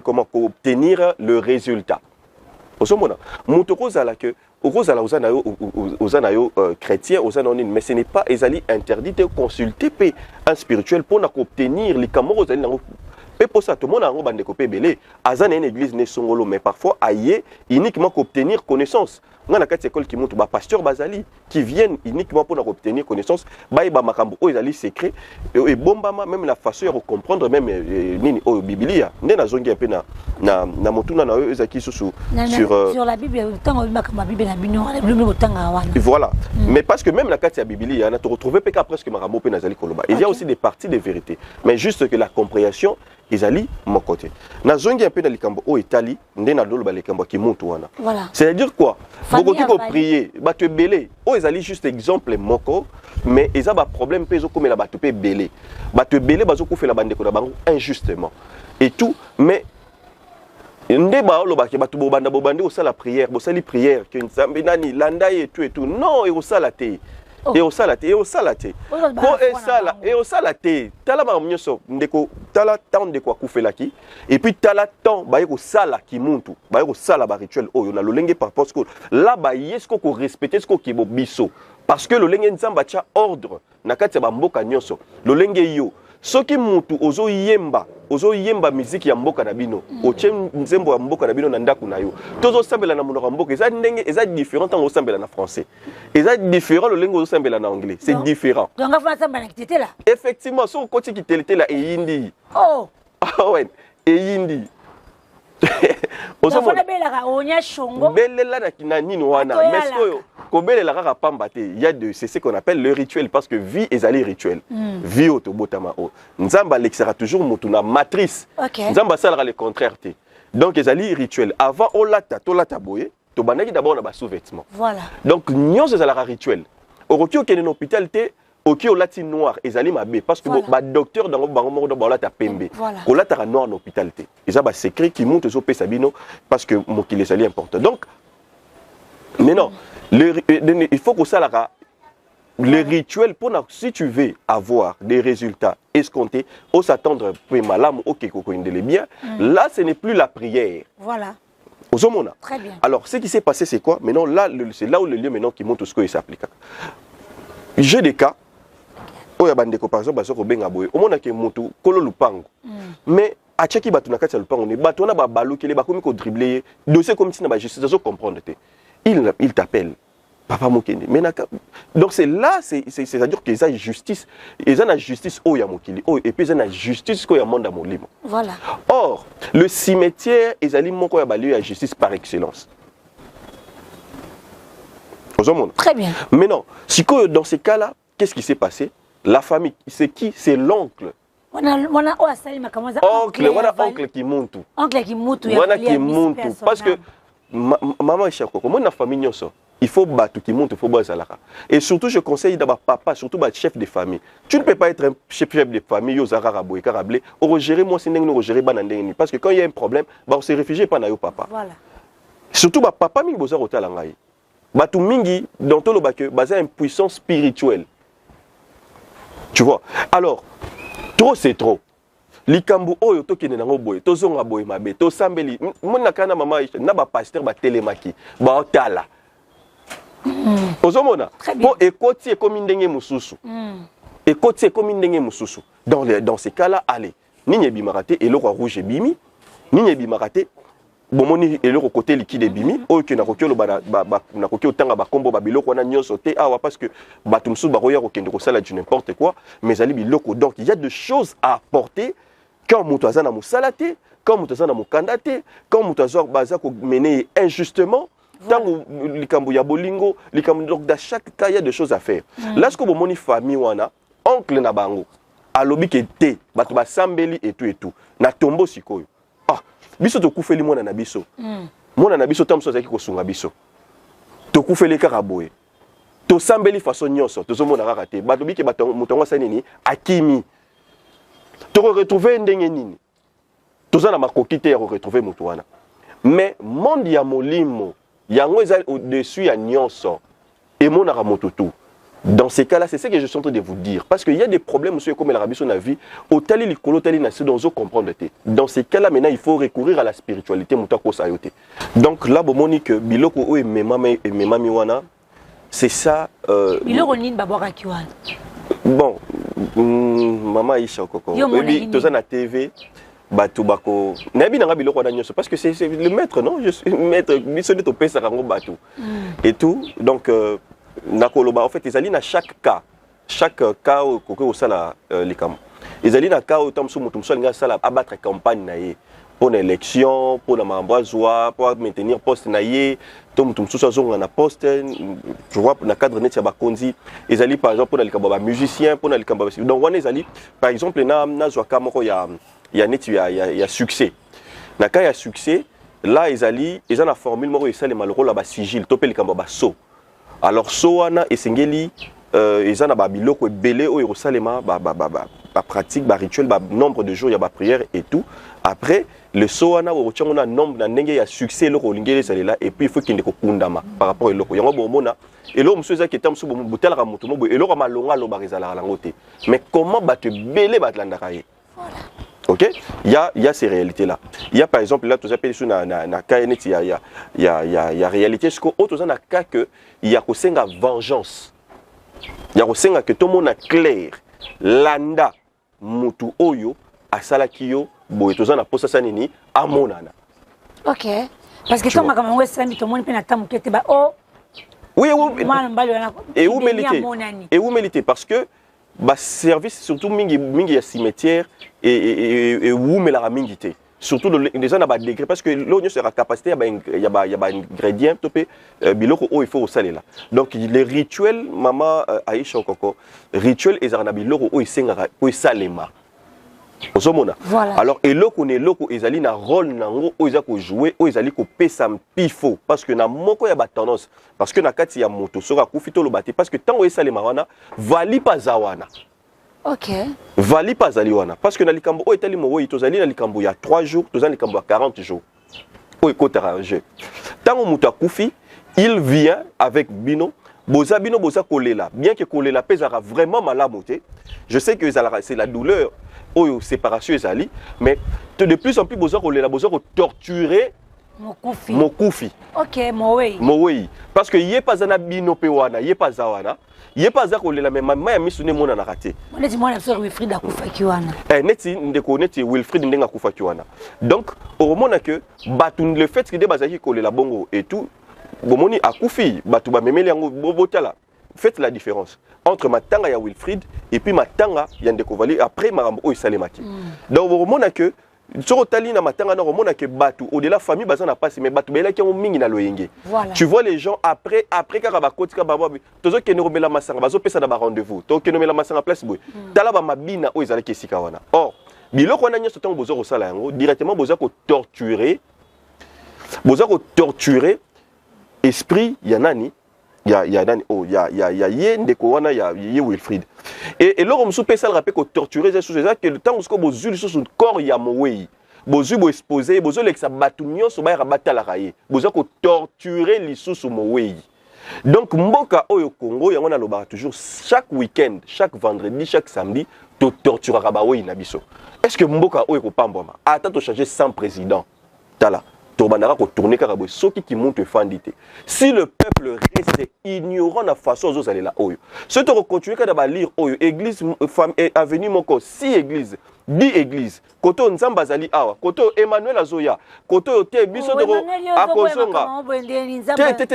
comment obtenir le résultat. Ozomona. Moutoko zala que ozala ozanayo chrétien ozanoni mais ce n'est pas ezali interdit de consulter un spirituel pour obtenir les camors ozali nango. Et pour ça, tout le monde a un bande de copé belé. Azan une église ne songolo, mais parfois aïe uniquement pour obtenir connaissance. On a une école qui montre pasteur Bazali qui viennent uniquement pour obtenir connaissance. Baïba makambo o ezali secret et bombama même la façon de comprendre même nini o Biblia. Né na zongi un peu na motuna na ezaki sur la Bible tant makamba Bible na bino le tanga wana. Voilà. Mais parce que même la carte ya Biblia na te retrouver peka presque makambo pe nazali koloba. Il y a aussi des parties de vérité, mais juste que la compréhension ezali mon côté. Na zongi un peu dans likambo o Italie, ndé na lolo ba likambo ki montu wana. Voilà. C'est-à-dire quoi? Beaucoup qui prier, ba te belé. O ezali juste exemple moko, mais eza ba problème peso comme la ba te belé. Ba te belé bazo ko fait la bande ko na bango injustement. Et tout, mais ndé ba lo ba ke ba to bobanda o sala prière, bo sali prière que nzambe nani landa et tout. Non, et o sala te. Et au salate, et au salate. Et au salate. Tala ba mnyoso ndeko tala temps de quoi koufela ki. Et puis tala temps ba yeko sala ki muntu. Ba yeko sala ba rituel oyo na lolenge par parce que là ba yesko ko respecter ce ko kibo biso. Parce que lolenge nzamba tia ordre na kati ba mboka nyonso. Lolenge yo soki mutu ozo yemba musique ya mboka na bino oche nzembo ya mboka na bino na ndaku na yo tozo sambela na monoko mboka eza ndenge eza différent tant osambela na français eza différent le lengo osambela na anglais c'est différent donc afa sambela kitete là effectivement so koti kitete là eyindi oh ah ouais eyindi osomona belaka onya shongo belela na nini wana mais oyo kobelela kaka pamba te il y a c'est ce qu'on appelle le rituel parce que vie ezali rituel vie otobotama o nzamba lexera toujours mutuna matrice nzamba sala le contraire te donc ezali rituel avant olata tolata boye to banaki d'abord na ba sous-vêtements voilà donc nyonso ezala rituel oroki okende na hôpital te oki olati noir ezali mabe parce que ba docteur dans bango moko ba olata pembe olata noir na hôpital te eza ba secret qui monte zo pesa bino parce que mokili ezali important donc mais non il faut que ça le rituel pour si tu veux avoir des résultats escomptés on s'attendre pour malam OK koko indele bien là ce n'est plus la prière voilà ozomona très bien alors ce qui s'est passé c'est quoi maintenant là c'est là où le lieu maintenant qui montre tout ce que s'applique j'ai des cas oya bandeko par exemple baso ko benga boye omona ke mutu kolo lupango mais achaki batu na kati ya lupango ne batu na ba balukele ba komi ko dribbler dossier comme si na ba justice zo comprendre te il t'appelle papa mokende mais donc c'est là c'est-à-dire que ça justice et ça na justice o ya mokili o et puis ça na justice ko ya monde molimo. Voilà. Or le cimetière ezali moko ya balieu ya justice par excellence. Très bien. Mais non, dans ces cas-là, qu'est-ce qui s'est passé? La famille, c'est qui? C'est l'oncle. Oncle qui monte. Oncle qui monte. Parce que maman est chako. Comment la famille il faut battre qui monte, il faut battre ça. Et surtout, je conseille d'abord papa, surtout chef de famille. Tu ne peux pas être un chef de famille, au gérer moi, c'est parce que quand il y a un problème, on se réfugie pas dans papa. Voilà. Surtout papa, il faut hotel en gaï. Batu mingi dans tout le bac basé une puissance spirituelle. Tu vois. Alors, trop c'est trop. Likambu oyo to kene nango boye, to zonga boye mabe, to sambeli. Mona kana mama na ba pasteur ba telemaki, ba otala. Ozomona. Po ekoti e komi ndenge mususu. Ekoti e komi ndenge mususu. Dans ces cas-là, allez. Ni bimaraté et le roi rouge et bimi, ni bimaraté. Bomoni et le côté liquide bimi o que na kokelo na kokelo tanga ba kombo ba biloko na nyonso te awa parce que batumsu ba roya kokende ko sala du n'importe quoi mais ali biloko donc il y a des choses à apporter quand mutazana musalate quand mutazana mukandate quand mutazwa baza ko mener injustement tango likambo ya bolingo likambo donc dans chaque cas il y a des choses à faire lorsque bomoni famille wana oncle na bango alobi ke te bato ba sambeli et tout na tombo sikoyo biso to kufeli mwana na biso mwana na biso tamso zaki ko sunga biso to kufeli kaka boye to sambeli façon nyonso to zomona kaka te bato biki bato mutongo sa nini akimi to retrouver ndenge nini to za na makoki te ya retrouver mutu wana mais monde ya molimo yango eza au-dessus ya nyonso et mona ka motutu. Dans ces cas-là, c'est ce que je suis en train de vous dire. Parce qu'il y a des problèmes, monsieur, comme l'Arabie sur la vie, au tali likolo tali nasi dans comprendre. Dans ces cas-là, maintenant, il faut recourir à la spiritualité, moutako sayote. Donc là, bon, Monique, biloko ou et memami wana, c'est ça. Biloko nin babora kiwan. Bon, maman Isha koko. Oui, tout ça na TV. Batou bako. Nabi nanga biloko wana nyoso parce que c'est le maître, non? Je suis maître. Biso de topé sarango batou. Et tout. Donc en fait, ils allaient dans chaque cas au sala les camps. Ils allaient dans cas où tam sou mutumso nga sala abattre campagne naie pour l'élection, pour la mamboisoie, pour maintenir poste naie, tom mutumso zonga na poste, je vois na cadre net ya bakonzi. Ils allaient par exemple pour les kamba musicien, pour les kamba. Donc on ils allaient par exemple na zoaka moko ya net ya succès. Na cas ya succès, là ils allaient ils ont la formule moko ils sale malheureux là ba sigil, topé les kamba so. Alors soana esengeli ils ont ba biloko belé au Yerusalem ba pratique ba rituel ba nombre de jours il y a ba prière et tout après le soana au tchonga nombre na ndenge ya succès le rolingeli ça là et puis il faut qu'il ne kundama par rapport au loko yango bomona et lo monsieur zaki tam so bo butela ka mutu mo et lo ka malonga lo ba rezala la ngote mais comment ba te belé ba tlandaka ye. Voilà. OK, il y a ces réalités là. Il y a par exemple là tout appelle sur na KNT il y a réalité ce que autres na cas que il y a ko senga vengeance. Il y a ko senga que tout le monde a clair landa mutu oyo asalaki yo boye to na posa sanini amonana. OK. Parce que toi comme on sami tout le monde peut na tamu kete ba oh. Oui, et où mériter parce que bah service surtout mingi ya cimetière et où mais la mingité surtout les gens n'ont degré parce que l'on sera capacité il y a ingrédient topé biloko il faut au salé là donc les rituels maman Aïcha Koko rituel et zarana biloko il sengara pour salema osomona voilà. Alors et loko ne loko ezali na rôle nango oza ko jouer ezali ko pesa mpifo parce que na moko ya ba tendance parce que na kati ya moto soka kufito lo bati parce que tango esalema wana vali pa zawana. OK. Vali pas zaliwana parce que na likambo o etali mo tozali na likambo ya 3 jours tozali likambo ya 40 jours. O ekota arrangé. Tango moto akufi, il vient avec bino boza kolela bien que kolela pesara vraiment malamoté. Je sais que c'est la douleur ou séparation ezali mais de plus en plus boza kolela boza ko torturer mokufi. OK, mowe. Parce que yé pas na bino pe wana, yé pas zawana. Il n'y a pas ça que la même maman a mis sur le monde à raté. On est dit moi la Wilfried akufa kiwana. Neti ndeko neti Wilfried ndenga akufa kiwana. Donc au moment que le fait que des bazaki coller la bongo et tout bomoni akufi batu ba memeli yango botala. Faites la différence entre matanga ya Wilfried et puis matanga ya Ndeko Vali après marambo o isalemaki. Donc vous remonez que sur tali na matanga na remonez que batu au-delà famille bazan na passe mais batu bela ki mingi na loyenge. Tu vois les gens après kaka ba koti ka baba tozo ke no remela masanga bazo pesa na ba rendez-vous. To ke no mela masanga place boy. Tala ba mabina o izala ke sika wana. Or biloko wana nyoso tango bozo ko sala yango directement bozo ko torturer esprit ya nani ya ye Ndeko wana ya ye Wilfried et lors on soupe ça le rappel que torturer c'est ça que le temps où bozuli sur corps ya mowei bozu bo exposer bozo lexa batu nyonso ba rabata la raye bozo ko torturer lisusu mowei. Donc mboka oyo Congo yango na loba toujours chaque week-end, chaque vendredi, chaque samedi to torturera ba wei na biso. Est-ce que mboka oyo ko pamboma attends to changer sans président tala Tourbanara ko tourner karabo soki qui monte fandité. Si le peuple reste ignorant la façon dont aller là oyo. Ce to continuer kada ba lire oyo église femme et avenue moko 6 églises 10 églises koto nzamba zali awa koto Emmanuel Azoya koto te biso de akozonga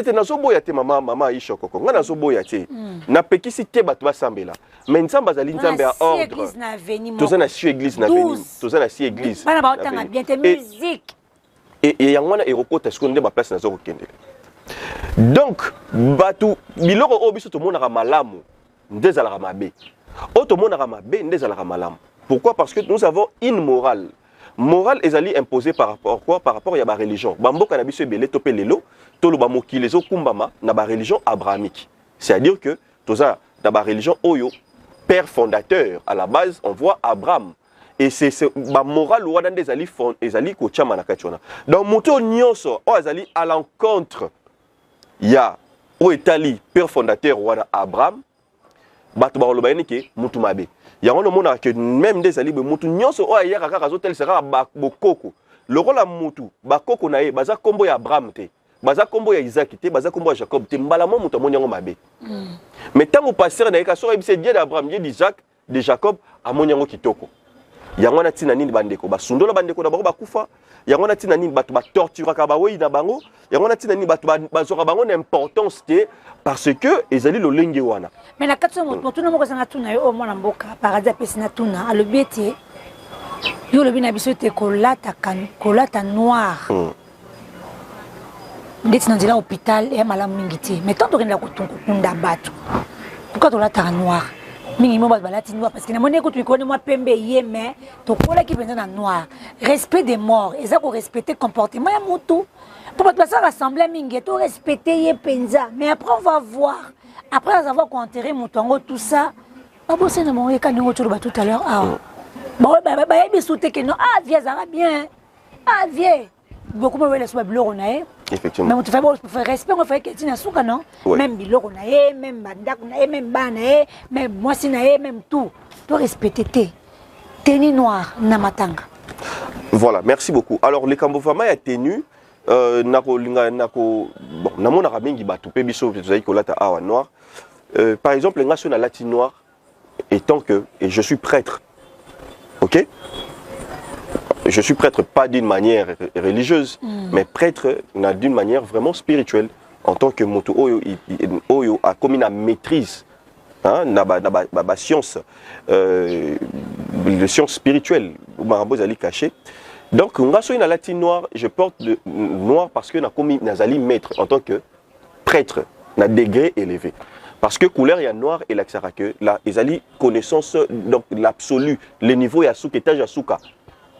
te nazo boya te mama Aisha koko nga nazo boya te na pekisi te bato basambela mais nzamba zali nzambe à ordre toza na 6 églises na avenue toza na 6 églises bana ba otanga bien te musique et yangwana aéroport est-ce qu'on est ma place na zo kokendele. Donc batu biloko obiso to mona malamu ndezala mabe to mona mabe ndezala malamu. Pourquoi? Parce que nous avons une morale ezali imposée par rapport quoi? Par rapport à la religion. Bamboka na biso ebele topé lelo tolo ba mokili zo kumbama na ba religion abrahamique. C'est-à-dire que toza na ba religion oyo père fondateur à la base on voit Abraham. Et c'est ma morale ou des ali ezali ko chama na kachona. Donc moto nyonso o ezali à l'encontre ya o etali père fondateur wana Abraham bato ba loba ke mutu mabe. Ya on mona que même des ali be mutu nyonso o ya kaka zo tel sera bokoko. Le rôle mutu bakoko na ye baza kombo ya Abraham te. Baza kombo ya Isaac te, baza kombo ya Jacob te mbala mo mutu monyango mabe. Mais tant au pasteur na ka so c'est Dieu d'Abraham, Dieu d'Isaac, de Jacob a monyango kitoko. Yango na tina nini bandeko ba sundola bandeko na bango bakufa yango na tina nini bato ba torture ka ba wei na bango yango na tina nini bato ba zoka bango na importance te parce que ezali lo lenge wana mais na katso moto na moko sanga tuna yo mwana mboka paradis pesina tuna alobeti yo lobi na biso te kolata noir ndeti na nzela hôpital ya malamu mingi te mais tant okenda kutunda bato pourquoi tolata noir mingi mo balati noir parce que na moni écoute mikone moi pembe yeme to kola ki penza na noir respect des morts eza ko respecter comportement ya moto pour pas passer rassembler mingi to respecter ye penza mais après on va voir après avoir qu'on enterrer motongo tout ça ba bosser na mo eka ningo tsholo ba tout à l'heure ah bon ba yebi souté que non ah vieux ça va bien ah vieux beaucoup me laisse ba biloko na e effectivement mais tu fais bon respect on fait que tu na souka non même biloko na e même bandako na e même bana e même moi si na e même tout tu respecter tenue noire na matanga. Voilà, merci beaucoup. Alors les Kambofama a tenu nako bon na mona mingi batu pe biso tozali kolata awa noir. Par exemple ngaso na lati noir étant que et je suis prêtre. OK? Je suis prêtre pas d'une manière religieuse, mais prêtre d'une manière vraiment spirituelle. En tant que moto oyo a comme une maîtrise, hein, na science, les sciences spirituelles, marabout ali caché. Donc on a la latine noire, je porte le noir parce que na comme nazali maître en tant que prêtre, na degré élevé. Parce que couleur il y a noir et l'axara que là ils ali connaissance donc l'absolu, le niveau ya souka étage ya souka.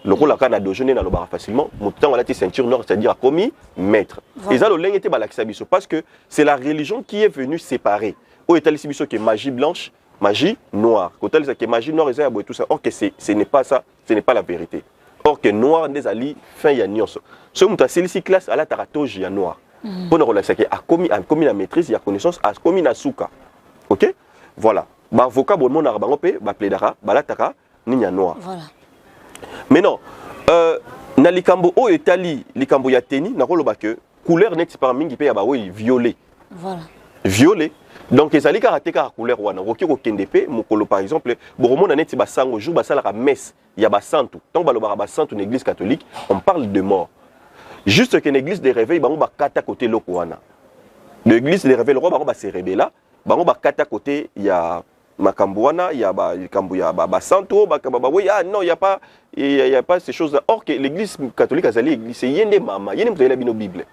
Le rôle à Canada déjeuner dans le bar facilement, mon temps à la ceinture noire, c'est-à-dire à commis maître. Et ça le lien était balaxabiso parce que c'est la religion qui est venue séparer. Au Italie c'est qui est magie blanche, magie noire. Quand elle c'est magie noire et tout ça. Or que ce n'est pas ça, ce n'est pas la vérité. Or que noir des ali fin ya nuance. Ce muta c'est classe à la taratoge ya noir. Pour nous relaxer que a commis la maîtrise, il y a connaissance à commis na souka. OK? Voilà. Ba vocable mon arabango pe ba plaidara, balataka ni ya noir. Voilà. Mais non, na likambo o etali likambo ya teni na koloba que couleur net par mingi pe ya ba oui violet. Voilà. Violet. Donc ezali karateka couleur wana roki ko kendepe mokolo par exemple boromona net ba sango jour ba sala ka messe ya ba santu. Tant ba loba ba santu une église catholique, on parle de mort. Juste que l'église des réveils ba kata côté loko wana. l'église des réveils roi ba se rebella bango ba kata côté il y a Makambuana, il y a Santo, non, il y a pas ces choses-là. Or que l'église catholique a l'église, c'est yende mama, yende mutayela bino Bible.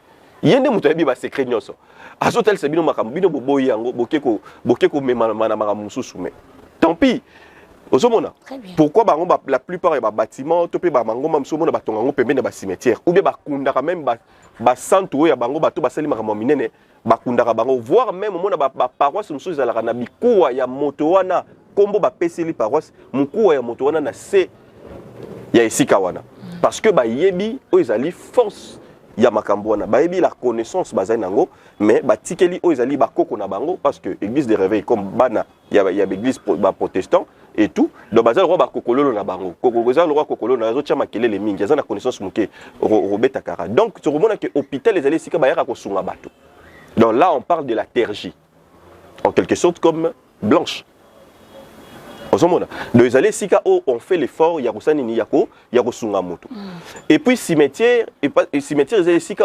Yende mutayela Bible secret nyoso. Azotel c'est bino makambino boboyi yango bokeko mema na makamususu mais. Tant pis. Ozomona. Pourquoi la plupart des bâtiments, topé ba mango mamsomona batongango pembeni ba cimetière ou bien ba kundaka même ba santo ya bango bato basali makambo minene. Bakundaka bango voire même mona ba paroisse mususu ezalaka na bikuwa ya moto wana kombo ba peseli paroisse mukuwa ya moto wana na se ya esika wana parce que ba yebi o ezali force ya makambo wana ba yebi la connaissance bazali nango mais ba tikeli o ezali ba koko na bango parce que église de réveil comme bana ya église ba protestant et tout donc bazali roi ba kokololo na bango kokozali roi kokololo na zo chama kelele mingi azana connaissance muke robeta kara donc tu remona que hôpital ezali esika ba yaka ko sunga bato. Donc là, on parle de la tergie, en quelque sorte comme blanche. Donc, on fait l'effort, il y a Sungamoto. Et puis, cimetière, cimetière,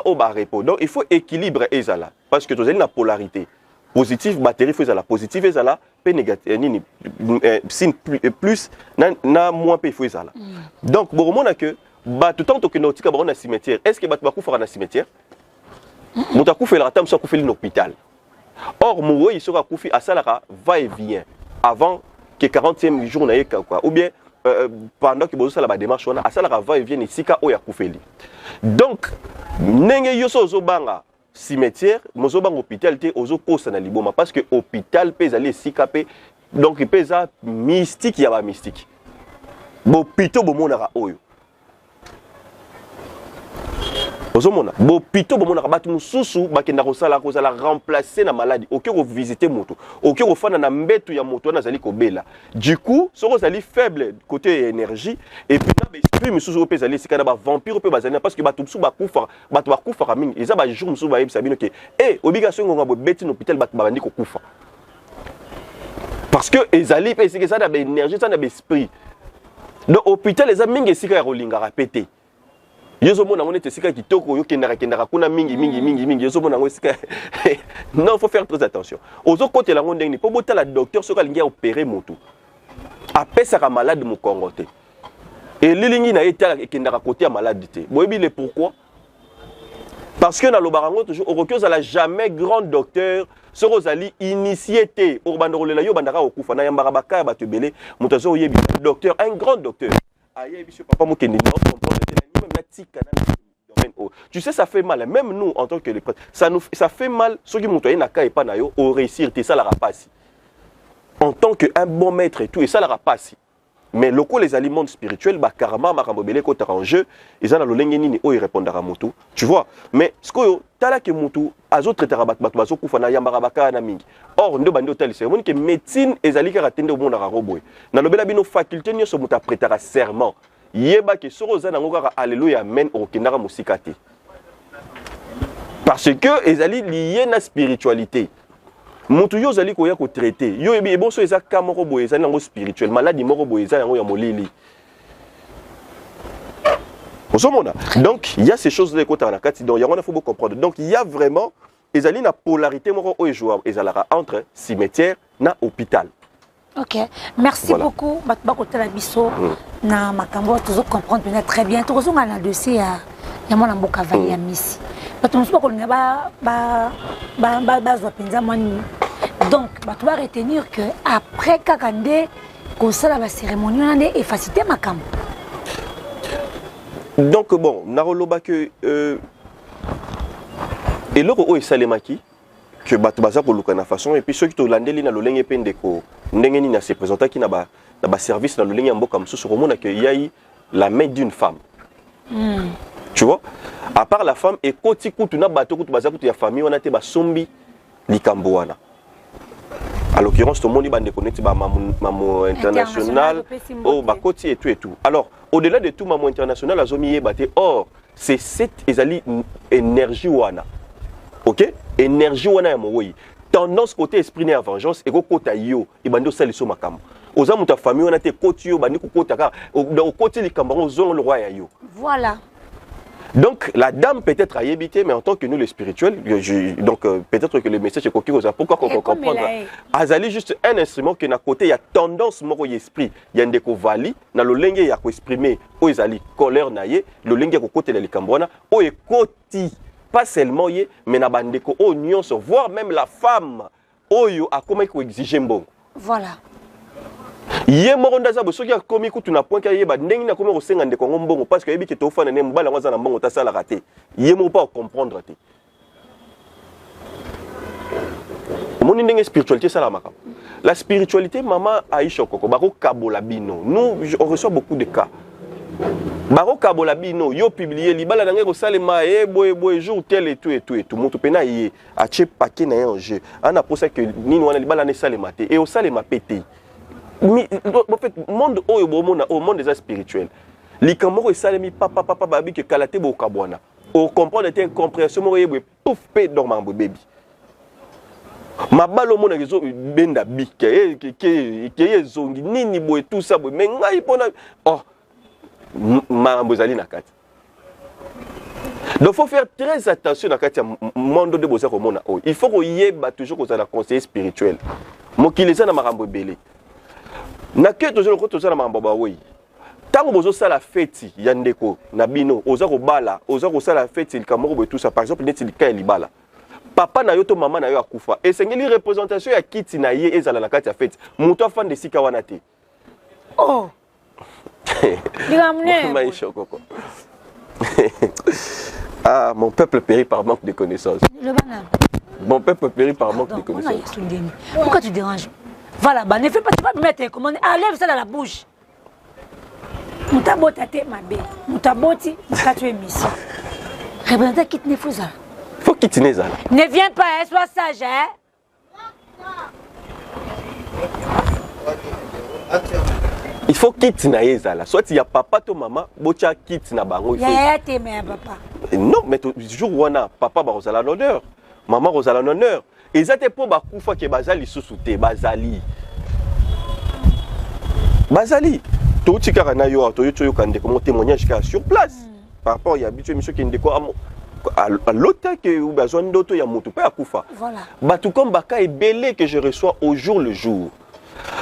repos. Donc, il faut équilibrer Ezala. Parce que tu as une polarité. Positive, batterie, positive, Ezala, négative, plus, moins, Ezala. Donc, bon, on a que, tout le temps que nous avons un cimetière, est-ce que tu vas faire un cimetière? Moutakou fait la table soit coupé l'hôpital. Or, Moué, il sera coupé à Salara, va et vient, avant que 40e jour n'aille quoi. Ou bien, pendant que vous avez la démarche, à Salara, va et vient, ici, où il y a coupé. Donc, n'engagez yoso zobanga cimetière, mozobang hôpital, te ozo poste na liboma, parce que hôpital pèse aller ici, donc il pèse mystique, il y a pas mystique. Bon, pito, bon, mon ara oyo. Ozomona bo pito bo mona batu mususu bakenda kosala remplacer na maladie oké ko visiter moto oké ko fana na mbetu ya moto na zali ko bela du coup soko zali faible côté énergie et puis na esprit mususu opé zali sika na ba vampire pe bazali parce que batu mususu bakufa mingi eza ba jour mususu ba yebisa bino ke obligation ngonga bo beti na hôpital batu babandi ko kufa parce que ezali pe sika ça na ba énergie ça na ba esprit donc hôpital les mingi sika ya rolinga répéter. Yozo mona ngone te sika kitoko yo kendaka kuna mingi yozo mona ngone sika non faut faire très attention ozo côté la ngone ni po bota la docteur soka lingi opérer moto apesa ka malade mo kongote et lilingi na etala kendaka côté ya malade te boyebi le pourquoi parce que na lobarango toujours orokyo za la jamais grand docteur soko zali initié te orbandorolela yo bandaka okufa na yambaka bakaya batebele mutazo yebi docteur un grand docteur aye biso papa mo kendi no comprendre. Tu sais, ça fait mal. Même nous, en tant que les prêtres, ça fait mal. Ceux qui m'ont dit et pas au réussir, ça la rapace. En tant qu'un bon maître et tout, et ça la rapace. Mais le les aliments spirituels, bah karma, makamobele, quand en jeu, ils ont le ni ils répondent à moto. Tu vois. Mais ce que t'as là que moto, à autres terabat, bato kufana yambarabaka na mingi. Or, nous bandons tel cérémonie que médecine et zali karatende au monde à roboy. Na le bela bino faculté ni so muta prêtera serment. Yeba ke soroza na ngokaka alléluia amen okendaka musikate parce que ezali lié na spiritualité mutu yo zali koya ko traiter yo ebi bon so eza ka moko boye ezali nango spirituel maladie moko boye eza yango ya molili osomona donc il y a ces choses là kota na kati donc yango na faut beaucoup comprendre donc il y a vraiment ezali na polarité moko o jouable ezalaka entre cimetière na hôpital. Ok, merci beaucoup. Biso na makambo toujours comprendre bien très bien. Tout ça on a dossier ya mon amboka vali ya misi. Parce que nous pas qu'on ba penza mani. Donc tu vas retenir que après kakande ko sala ba cérémonie on est effacité makambo. Donc bon, naroloba que et loko o esalemaki que bato baza ko luka na façon et puis ceux qui to landeli na lolenge pendeko ndenge ni na se présenter qui na ba service na lolenge mboka msusu komona que y a eu la main d'une femme. Tu vois, à part la femme et koti kutu na bato kutu baza kutu ya famille on a te ba sombi likambo wana. À l'occurrence tout le monde y bande connecté ba maman international oh ba koti et tout. Alors, au-delà de tout maman international azomi yebate or c'est cette ezali énergie wana. OK? Énergie wana ya moyi. Tendance côté esprit na vengeance et kota yo et bando saliso makambo. Oza muta famille wana te koti yo bandi ko kota ka au côté likambo zongo le roi ya yo. Voilà. Donc, la dame peut-être a évité, mais en tant que nous, les spirituels, donc peut-être que le message est coquille, pourquoi qu'on comprend. Azali juste un instrument qui est à côté, il y a tendance, mon esprit, il y a un déco vali, dans le lingue, il y a exprimer, où ils allaient colère naïe, le lingue est côté de l'Ikambona, où est côté, pas seulement, mais na bandeko, où nuance, voire même la femme, où il y a comment il exige un bon. Voilà. Yé moronda za bosoki akomi kutu na point ka yeba ndenge na komi rosenga ndeko ngombongo parce que yebi ke to fana ne mbala ngwaza na mbongo ta sala raté yé mo pas comprendre te moni ndenge spiritualité sala makam la spiritualité maman Aïcha Koko bako kabola bino nous on reçoit beaucoup de cas bako kabola bino yo publier libala na ngeko salema boy jour tel et tout mutu pena yé a che paquet na un jeu ana pour ça que nini wana libala ne salema te et au salema pété. En fait, monde au monde des spirituels. Les camors et salemi papa babi que kalate bo kabwana. Au comprendre était incompréhension mo yebwe pouf pe dormant baby. Ma balo mona kezo benda bi ke zongi nini boy tout ça boy mais ngai pona oh ma mbozali na kati. Donc il faut faire très attention dans le monde de bosa comme on. Il faut qu'on y ait toujours qu'on a conseiller spirituel. Mo ki les a na marambo belé. Na ke toujours ko tozala mambaba oui tango bozo sala fête ya ndeko na bino oza ko bala oza ko sala fête il kamoko tout ça par exemple neti lika libala papa na yo to mama na yo akufa esengeli représentation ya kiti na ye ezala na kati ya fête muto afan de sika wana te oh digamne Maïcha Koko ah mon peuple périt par manque de connaissances mon peuple périt par manque de connaissances pourquoi tu déranges. Voilà, bah, ne fais pas, tu vas me mettre comment enlève ça dans la bouche. Moutabota te ma belle. Moutaboti, tu es mission. Représentant quitte ne faut ça. Faut quitter les ala. Ne viens pas, hein, sois sage, hein. Il faut quitter na ezala. Soit il y a papa to maman, bocha quitte na bango. Il y a tes mères papa. Non, mais toujours wana papa ba rozala l'honneur, maman rozala l'honneur. Et ça te pour bakufa ke bazali susute bazali. Bazali. Tout ce kana yo to yo kande comme témoignage sur place. Par rapport il y a habitué monsieur qui ndeko à l'autre que ou besoin d'auto ya mutu pa akufa. Voilà. Batu comme baka ebele que je reçois au jour le jour.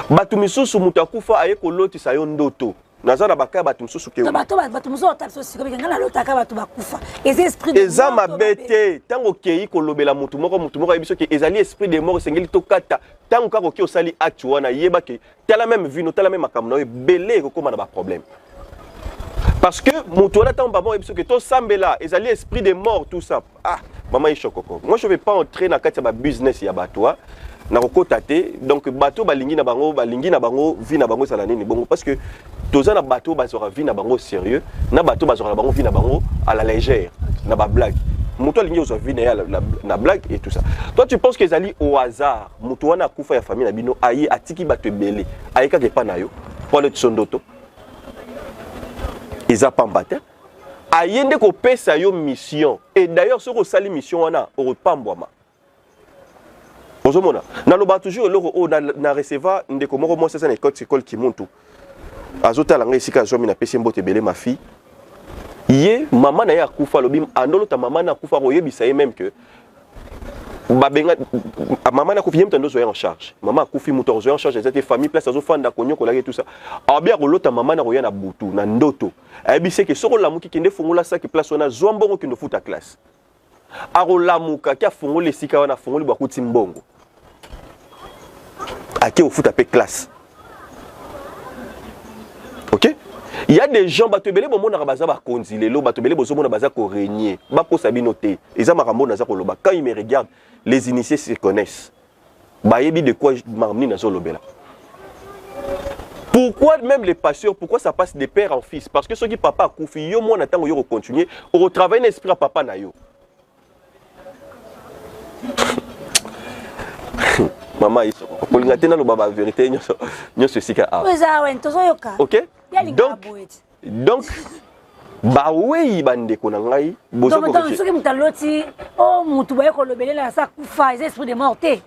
Batu misusu mutu akufa ayeko loti sa yo ndoto. Nazana baka batu misusu ke. Batu misusu tapso sikobi ngana lotaka batu bakufa. Les esprits de eza mabete tango kei kolobela mutu moko yebiso ke ezali esprit de mort sengeli tokata tango kako ki osali acte wana yeba ke tala même vino tala même makamno belé ko koma na ba problème parce que mutu wana tango babo yebiso ke to sambela ezali esprit de mort tout ça ah maman Ishokoko moi je vais pas entrer na kati ya ba business ya batwa na kokota te donc bateau balingi na bango vie na bango sala nini bongo parce que toza na bateau bazora vie na bango sérieux na bateau bazora na bango vie na bango à la légère na ba blague muto alingi ozo vie na blague et tout ça toi tu penses que ezali au hasard muto wana kufa ya famille na bino ayi atiki bato ebele ayi ka ke pa na yo pour le tsondoto eza pambata ayende ko pesa yo mission et d'ailleurs ce ko sali mission wana o pambwama ozomona naloba toujours loko o na recevoir ndeko moko mo sasa na école Kimuntu azotala nga esika zomi na pesi mbote belé ma fille ye maman na ya kufa lobim andolo ta maman na kufa ko yebisa ye même que babenga maman na kufi yemta ndozo en charge maman kufi muto ozo en charge cette famille place azo fanda konyo ko lage tout ça abia ko lota maman na ko ya na butu na ndoto ayebise ke soko la muki kende fungola sa ki place wana zombongo ki ndo futa classe arolamuka ki afungole sika wana fungoli bwa kuti mbongo ake au foot à classe. OK? Il y a des gens bato belé bon mona baza ba konzilelo bato belé bozo mona baza ko régner ba ko sabinoté eza makambo naza ko loba quand ils me regardent les initiés se connaissent ba yebi de quoi marmni nazo lobela. Pourquoi même les pasteurs pourquoi ça passe de père en fils parce que ceux qui papa koufi yo mona tango yo continuer au retravailler l'esprit à papa na yo. Maman pour l'ingater na baba vérité nyoso sika a. OK? Donc ba oui bande ko na ngai bozo ko. Donc soki mutaloti oh mutu baye ko lobelela sa kufa esprit de mort te.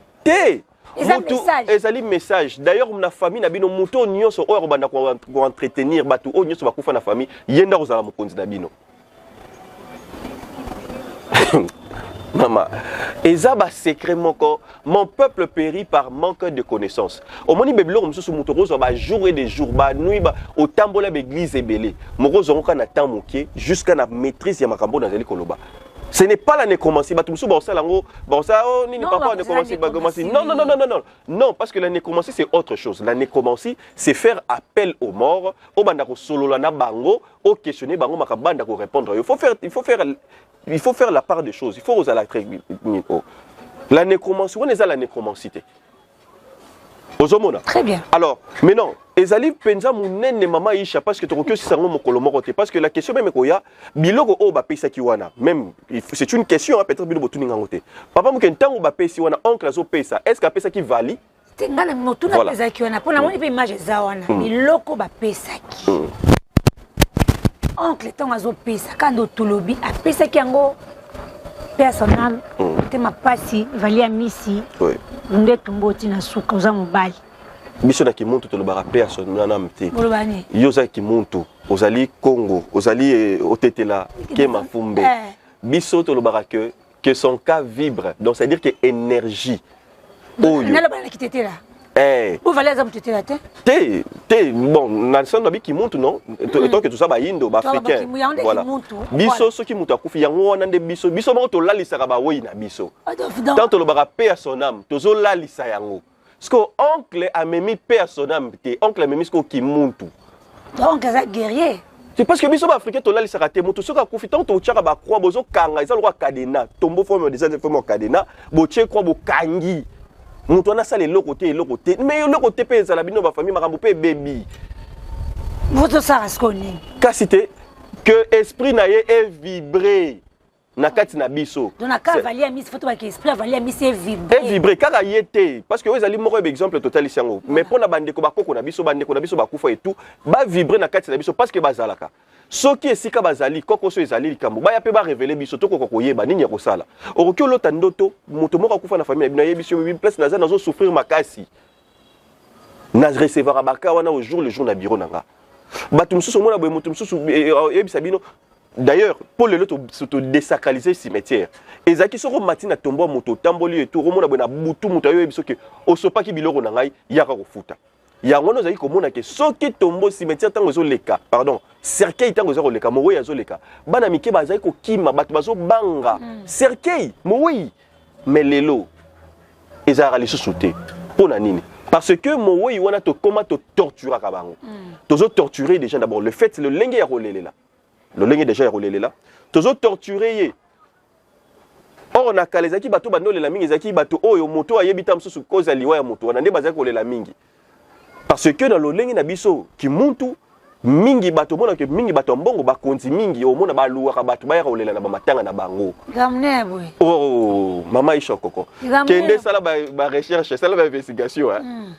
Ezali message. D'ailleurs na famille na bino muto nyoso oyo banda ko entretenir batu o nyoso bakufa na famille yenda kozala mokonzi na bino. Maman, ezaba secret mon peuple périt par manque de connaissances. Au moni beblo comme sous moutorozo ba jour et des jours ba nuit ba au tambola l'église ebelé. Morozo on kana tamoké jusqu'à la maîtrise ya makambo na zeli koloba. Ce n'est pas la nécromancie. Bah tout ça lango, bon ça oh ni pas la nécromancie. Non, parce que la nécromancie c'est autre chose. La nécromancie c'est faire appel aux morts, au bandako solo la bango, au questionner bango makabanda ko répondre. Il faut faire la part des choses. Il faut oser la la nécromancie, on est à la nécromancie. Très bien. Alors, maintenant, ezali penza munene mama isha parce que tu recule sango mokolo morote parce que la question même koya biloko o ba pesa ki wana même c'est une question peut-être bilo botuni ngote. Papa muke ntango ba pesa wana oncle azo pesa est-ce que pesa ki vali? Tengala motuna pesa ki wana pona moni pe image za wana biloko ba pesa ki. Oncle tango azo pesa kando tulobi a pesa ki yango personnel te mapasi vali ya misi. Oui. Nde tumboti na suka uza mobali. Biso na kimuntu to lobara personnel na mte. Bolobani. Yoza kimuntu ozali Congo, ozali otetela kema fumbe. Biso to lobara que son cas vibre. Donc ça veut dire que énergie. Oyo. Na lobara ki tetela. Vous valez à tetela te? Bon, na son nabi kimuntu non. Tant que tout ça ba indo ba africain. Voilà. Biso so kimuntu akufi yango wana nde biso ba to lalisaka ba woyi na biso. Tant to lobara paix à son âme, to zo lalisa yango. Parce que oncle a même paix à son âme, oncle a même ce qui monte. Donc, c'est guerrier. C'est parce que les Africains sont là, ils sont ratés. Ils sont ratés. Ils sont ratés. Ils sont ratés. Ils sont ratés. Ils sont ratés. Ils sont ratés. Ils sont ratés. Ils sont ratés. Ils sont ratés. Mais ils sont ratés. Ils sont ratés. Ils sont ratés. Baby. Votre ça reste connu. Cité que l'esprit est vibré. Nakati na biso. Donc naka valia mis photo ba esprit valia mis vibré. Et vibré kaka yete parce que vous allez moko exemple total isango. Mais pour na bande ko bakoko na biso bande ko na biso bakufa et tout, ba vibrer nakati na biso parce que bazalaka. Soki esika bazali koko so ezali likambo. Ba ya pe ba révéler biso to koko koyeba nini ya kosala. Oroki olota ndoto moto moko akufa na famille na yebiso bi place naza nazo souffrir makasi. Na recevoir abaka wana au jour le jour na bureau nanga. Batu msusu mona boye moto msusu yebisa bino. D'ailleurs, pour le lot se désacraliser cimetière. Et zaki soko matina tombo moto tamboli et tout romona bona butu mutayo ebiso ke osopa ki biloko na ngai yaka ko futa. Ya ngono zaki komona ke soki tombo cimetière tango zo leka, pardon, cercueil tango zo leka, mowe ya zo leka. Bana mike bazaki ko kima batu bazo banga. Cercueil, mowe. Mais lelo ezara li soute. Pona nini? Parce que mowe wana to comment to torturer ka bango. Tozo torturer déjà d'abord le fait c'est le lenge ya rolele là. Le lingue déjà roulé là. Tous autres torturés. Or on a kalezaki bato bando la mingi zaki bato oyo moto ayebita msusu koza liwa ya moto wana nde bazaki kolela mingi. Parce que dans le lingue na biso ki muntu mingi bato mona ke mingi bato mbongo ba konti mingi o mona ba luwa ka bato ba ya kolela na ba matanga na bango. Gamne boy. Oh mama isho koko. Kende sala ba recherche, sala ba investigation hein.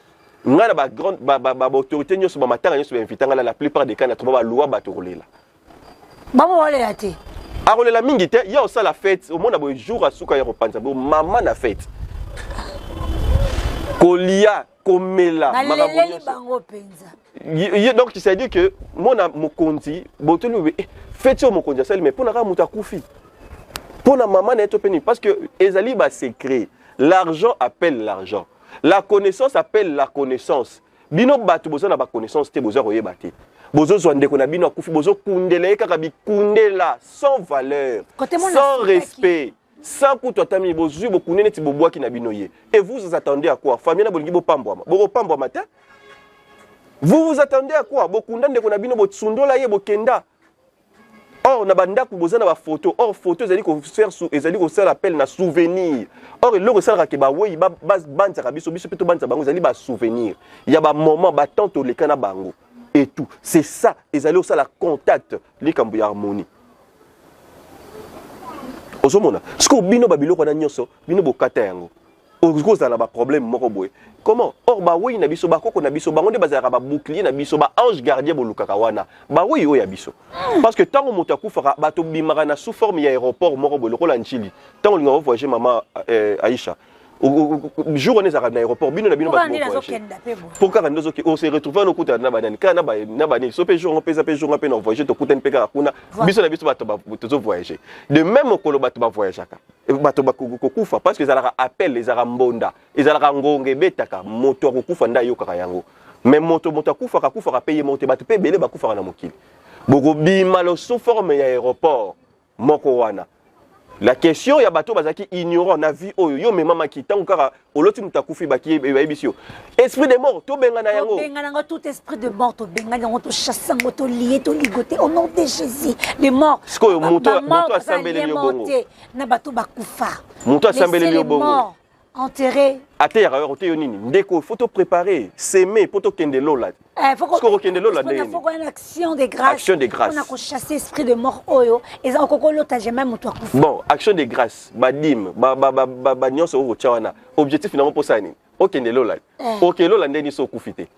Ngana ba grande ba autorité nyoso ba matanga nyoso ba invitanga la plupart des cas na troba ba luwa bato kolela. Maman wale yate. Arole la mingi te, ya osa la fête, au monde a jour à souka ya repanza, maman na fête. Kolia, komela, maleleli bango penza. Donc ça veut dire que mon mokonzi, botelu fête au mokonzi sel mais pour na muta kufi. Pour na maman na etopeni parce que ezali ba secret. L'argent appelle l'argent. La connaissance appelle la connaissance. Bino batu bozo na ba connaissance te bozo royeba te. Bozo zwande ko na bino akufi bozo kundela kaka bikundela sans valeur, sans respect, sans kutotami bozo bokunene ti bobwa ki na bino ye. Et vous attendez à quoi? Famille na bolingi bo pambwama. Bo pambwama te? Vous attendez à quoi? Bokundande ko na bino bo tsundola ye bokenda. Or na banda ku boza na ba photo, or photo ezali ko faire sous ezali ko faire appel na souvenir. Or le resala ke ba oui ba banza ka biso biso peto banza bango ezali ba souvenir. Il y a ba moment ba tant to lekana bango. Et tout. C'est ça. Ils allaient aussi à la contact. Les Cambouya harmonie. Osomona. Ce que bino babilo qu'on a nyoso, bino bokata yango. Ozo za na ba problème moko boy. Comment? Or ba oui na biso ba koko na biso ba ngonde bazara ba bouclier na biso ba ange gardien bolukaka wana. Ba oui yo ya biso. Parce que tant moto akufaka ba to bimara na sous forme ya aéroport moko boy lokola nchili. Tant on nga voyager maman Aïcha. jour on est à l'aéroport bino na bino ba pourquoi quand on se retrouve no kuta na banani kana na bani so pe jour on pesa pe jour on pe no voyager to kuta npeka kuna biso na biso ba to voyager de même ko lo ba to ba voyager ka ba to ba kufa parce que ça appelle les arambonda ils ala ngonge betaka moto kufa nda yo kaka yango mais moto kufa ka payer monter ba to pe belé ba kufa na mokili boko bima lo sous forme ya aéroport moko wana. La question ya bato bazaki ignorant na vie oyo yo me mama ki tango kaka oloti mutakufi baki ebisio esprit de mort to benga na yango tout esprit de mort to benga yango to chasser to lier to ligoter au nom de Jésus les morts sko moto asambele yo bongo na bato bakufa moto asambele yo bongo enterré à terre alors te nini ndeko faut te préparer s'aimer pour to kende lola faut ko kende lola il faut une action de grâce on a ko chasser esprit de mort oyo et ça ko lota jamais moto akufa bon action de grâce badim ba nyonso o chawana objectif finalement pour ça nini o kende lola OK lola ndeni so kufite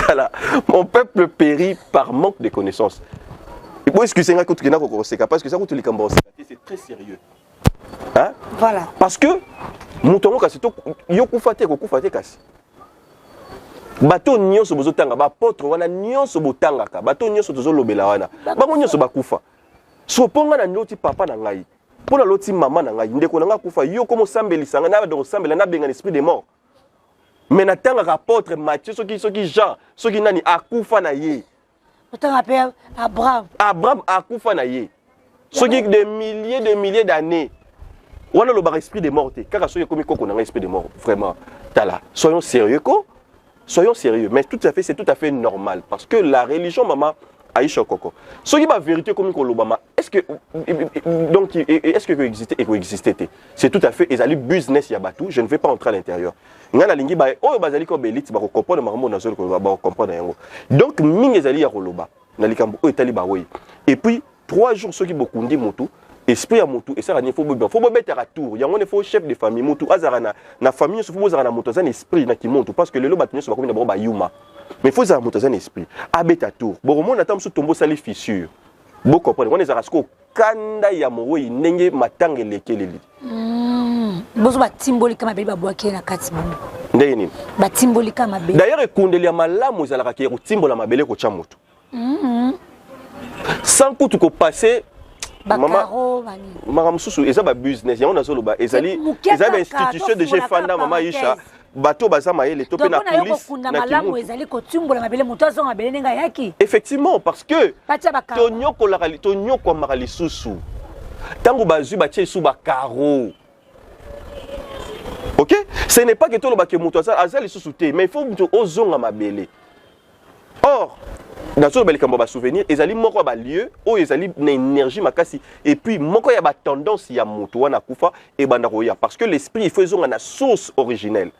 voilà mon peuple périt par manque de connaissances. Parce que c'est très sérieux. Hein? Voilà. Parce que moutongo kasi to yokufate ko kufate kasi. Bato nyonso bozotanga ba potre wana nyonso botanga ka. Bato nyonso tozolobela wana. Bango nyonso bakufa. So ponga na ndoti papa na ngai. Pona loti mama na ngai ndeko na nga kufa yo komo sambelisa nga na do sambela na benga l'esprit des morts. Mais na tanga ka potre Matthieu soki Jean soki nani akufa na ye. Abraham a kufa na ye. Ce qui des milliers d'années. On a le esprit des morts. Car soyez comme on a un esprit des morts. Vraiment. Soyons sérieux. Soyons sérieux. Mais c'est tout à fait normal. Parce que la religion, maman, Aïcha Koko. Ce qui est la vérité comme Obama. Est-ce que existait? C'est tout à fait. Ils allaient business yabatou. Je ne vais pas entrer à l'intérieur. Donc, et puis 3 jours ceux qui beaucoup dit moto esprit à moto et ça il faut mettre à tour il y a un chef de famille moto azarana na famille il faut azarana moto un esprit na qui monte parce que le loba tenir sur comme d'abord ba yuma mais il faut azarana moto un esprit abeta tour bon on attend sur tombeau sali fissure beaucoup comprendre on est arasko kanda ya moyi ndenge matanga lekeleli bozo ba timbolika mabeli ba boake na kati mamu ndeni ba timbolika mabeli d'ailleurs ekundeli ya malamu ezalaka ke ko timbola mabele ko cha moto sans que tu ko passer maman mususu eza ba business ya on azolo ba ezali ba institution de fanda mama Aisha bato bazama ele topé na police na malamu ezali ko timbola mabele moto azonga mabele nenga yaki effectivement parce que tonyoko makali susu tango bazui ba tiesu ba karo. OK, ce n'est pas que tout le baké moto azali susu te mais il faut ozonga mabele. Or dans ce bel kambo ba souvenir ezali moko ba lieu o ezali na énergie makasi et puis moko ya ba tendance ya moto wana kufa et banda roya parce que l'esprit il faut ezonga na source originelle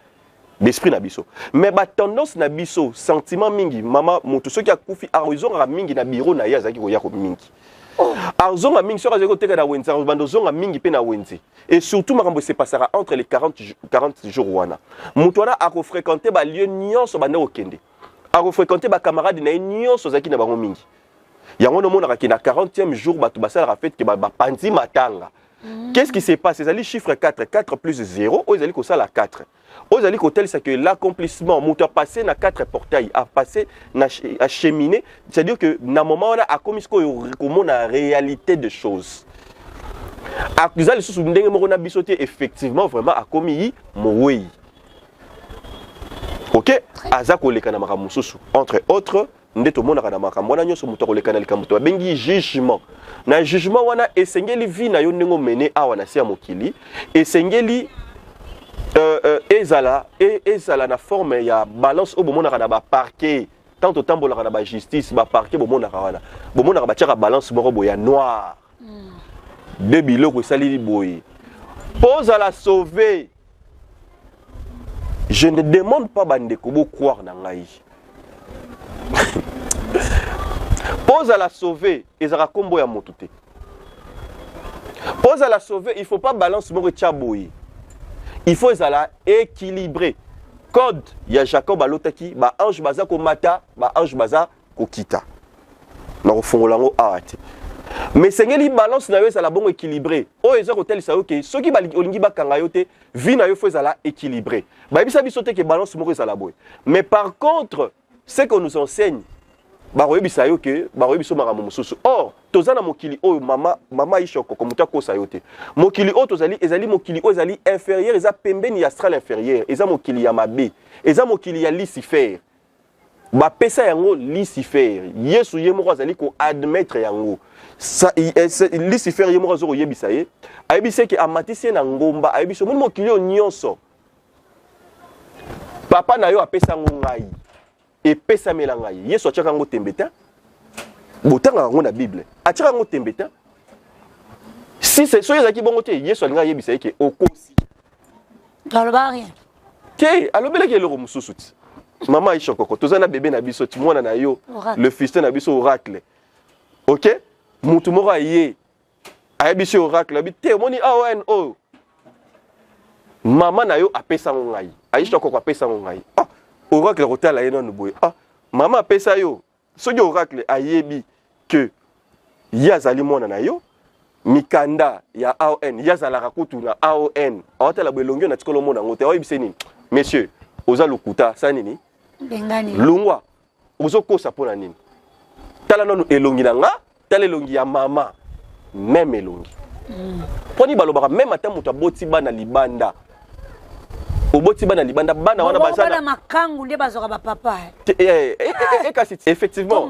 l'esprit na biso mais ba tendance na biso sentiment mingi mama moto soki akufi arizonga mingi na bureau na ya zaki roya ko mingi arizonga mingi soki azeko teka na wenza bando zonga mingi pe na wenzi et surtout makambo se passera entre les 40 jours wana moto wana a fréquenter ba lieu nyonso banda okende a fréquenter ba camarade na nyonso zaki na bango mingi yango no mona ka na 40e jour bato basala ra fête ke ba panzi matanga. Qu'est-ce qui se passe? C'est le chiffre 4 plus 0 ils allaient ko ça la 4 ils allaient ko tel c'est que l'accomplissement moteur passé na 4 portails a passé na cheminer c'est-à-dire que na moment on a commis ko na réalité de choses accusal sous ndenge moko na bisoté effectivement vraiment a commis moui. OK, aza koleka na makambo mususu entre autres ndeto mona na makambo wana nyoso muto koleka na likambo to bengi jugement na jugement wana esengeli vi na yo ndengo mene awa na sia mokili esengeli ezala na forme ya balance o bomona na ba parquet tant au temps bolaka na ba justice ba parquet bomona wana ba tchaka balance moko boya noir de biloko esali boye pose à la sauver. Je ne demande pas bandeko bo croire na ngai. Pose à la sauver, ezara kombo ya motuté. Pose à la sauver, il faut pas balance moko tchaboyi. Il faut ezala équilibrer. Code ya Jacob alotaki ba ange baza ko mata, ba ange baza ko kita. Na kofongola ngo arate. mais sengeli balance na yo ezala bongo équilibré oyo eza kotalisa yo ke soki olingi bakanga yo te vie na yo fo ezala équilibré bayebisa biso te ke balance moko ezala boye mais par contre ce qu'on nous enseigne bakoyebisa yo ke bakoyebiso makambo mosusu or toza na mokili oyo mama ishoko ko mutu akosa yo te mokili oyo tozali ezali mokili oyo ezali inférieur eza pembeni ya astral inférieur eza mokili ya mabe eza mokili ya Lucifer bapesa yango Lucifer yesu ye moko azali ko admettre yango Lucifer ye moko azoko yebisa ye ayebisa ke amatisi na ngomba ayebiso moni mokili oyo nyonso papa na yo apesa ngo ngai epesamela ngai yesu atiaka yango tembeta botanga yango na bible atiaka yango tembeta si c'est soyo ezalaki bongo te yesu alinga yebisa ye ke okosi toloba rien te alobelaki eloko mosusu ti mama Aisha Koko toza na bébé na biso ti mwana na yo le fiston na biso oracle ok mutu moko aye ayebiso oracle abi te omoni aon oyo mama na yo apesa ngo ngai Aisha Koko apesa ngo ngai oracle kotala ye nanu boye mama apesa yo soki oracle ayebi que ye azali mwana na yo mikanda ya aon ye azalaka kutu na aon awatala boelongi na tikolo mona ngo te ayebise nini monsieur oza lokuta sa nini lungwa ozokosa mpona nini tala nanu elongi na nga tala elongi ya mama meme elongi mponi balobaka meme ata moto aboti bana libanda oboti bana libanda bana wana bazana makangu nde bazoka bapapa kasi effectivement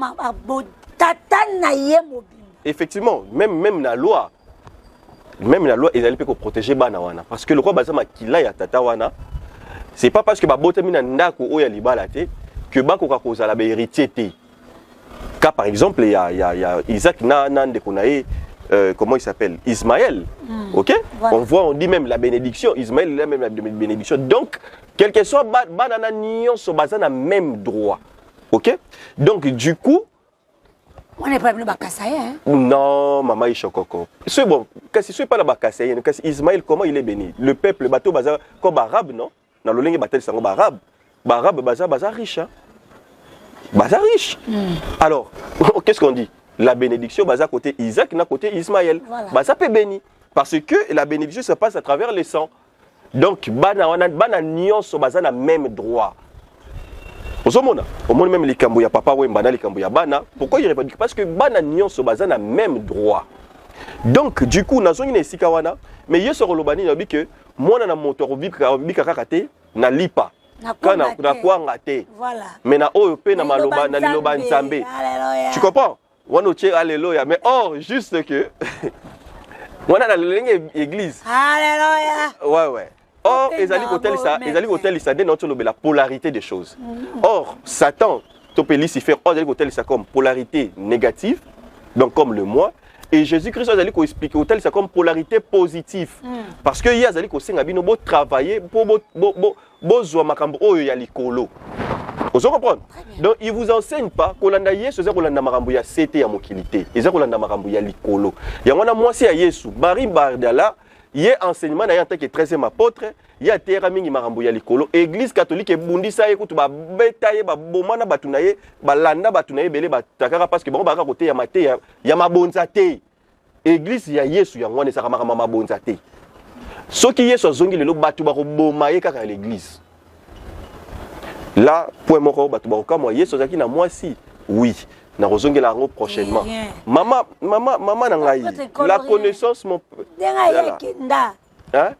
tata na ye mobimba effectivement même na loi ezali pe ko protéger bana wana parce que le roi baza makila ya tata wana c'est pas parce que babotami na ndako oya libala te que bakoka kozala ba héritier te car par exemple il y a Isaac nande konae comment il s'appelle Ismaël OK voilà. On dit même la bénédiction Ismaël il a même la bénédiction donc quel que soit banana nion so bazana même droit OK donc du coup on n'est pas venu bakasaye hein non maman Ishokoko c'est bon kasi c'est pas la bakasaye kasi Ismaël comment il est béni le peuple bateau baza comme arabe non dans le lingue batel sango arabe baza riche hein baza riche alors qu'est-ce qu'on dit la bénédiction baza côté Isaac na côté Ismaël voilà. Baza pe béni parce que la bénédiction se passe à travers les sangs donc bana nyonso baza na même droit ozomona omoni même likambo ya papa wemba na likambo ya bana pourquoi il répond parce que bana nyonso baza na même droit donc du coup nazongi na esika wana mais yeso rolobani nabi que mwana na moto bika kaka te na lipa kana na kwanga te voilà mais na oyo pe na maloba na liloba nzambe tu comprends wana otie alléluia mais or juste que wana na lenge église alléluia ouais or ezali kotel ça donne notre la polarité des choses or Satan topé Lucifer or ezali kotel ça comme polarité négative donc comme le moi et Jésus-Christ a dit qu'on explique hôtel c'est comme polarité positive parce que il a dit qu'on s'est bino beau travailler pour beau zoa makambo oyo ya likolo vous comprenez donc il vous enseigne pas kolanda Yesu c'est kolanda makambo ya CT ya mokilité et ça kolanda makambo ya likolo ya wana moi c'est à Yesu Marie Bardala il est enseignement na tant que 13e apôtre il y a terra mingi makambo ya likolo église catholique ebundisa ye kutu ba betaye ba bomana batunaye balanda batunaye belé batakara parce que bon baka côté ya maté ya mabonza te église ya Yesu ya ngwane saka makama mabonza te soki Yesu azongi lelo batu ba koboma ye kaka l'église là point moko batu ba kama Yesu zaki na moi si oui na rozongi la rengo prochainement maman na ngai la connaissance mon hein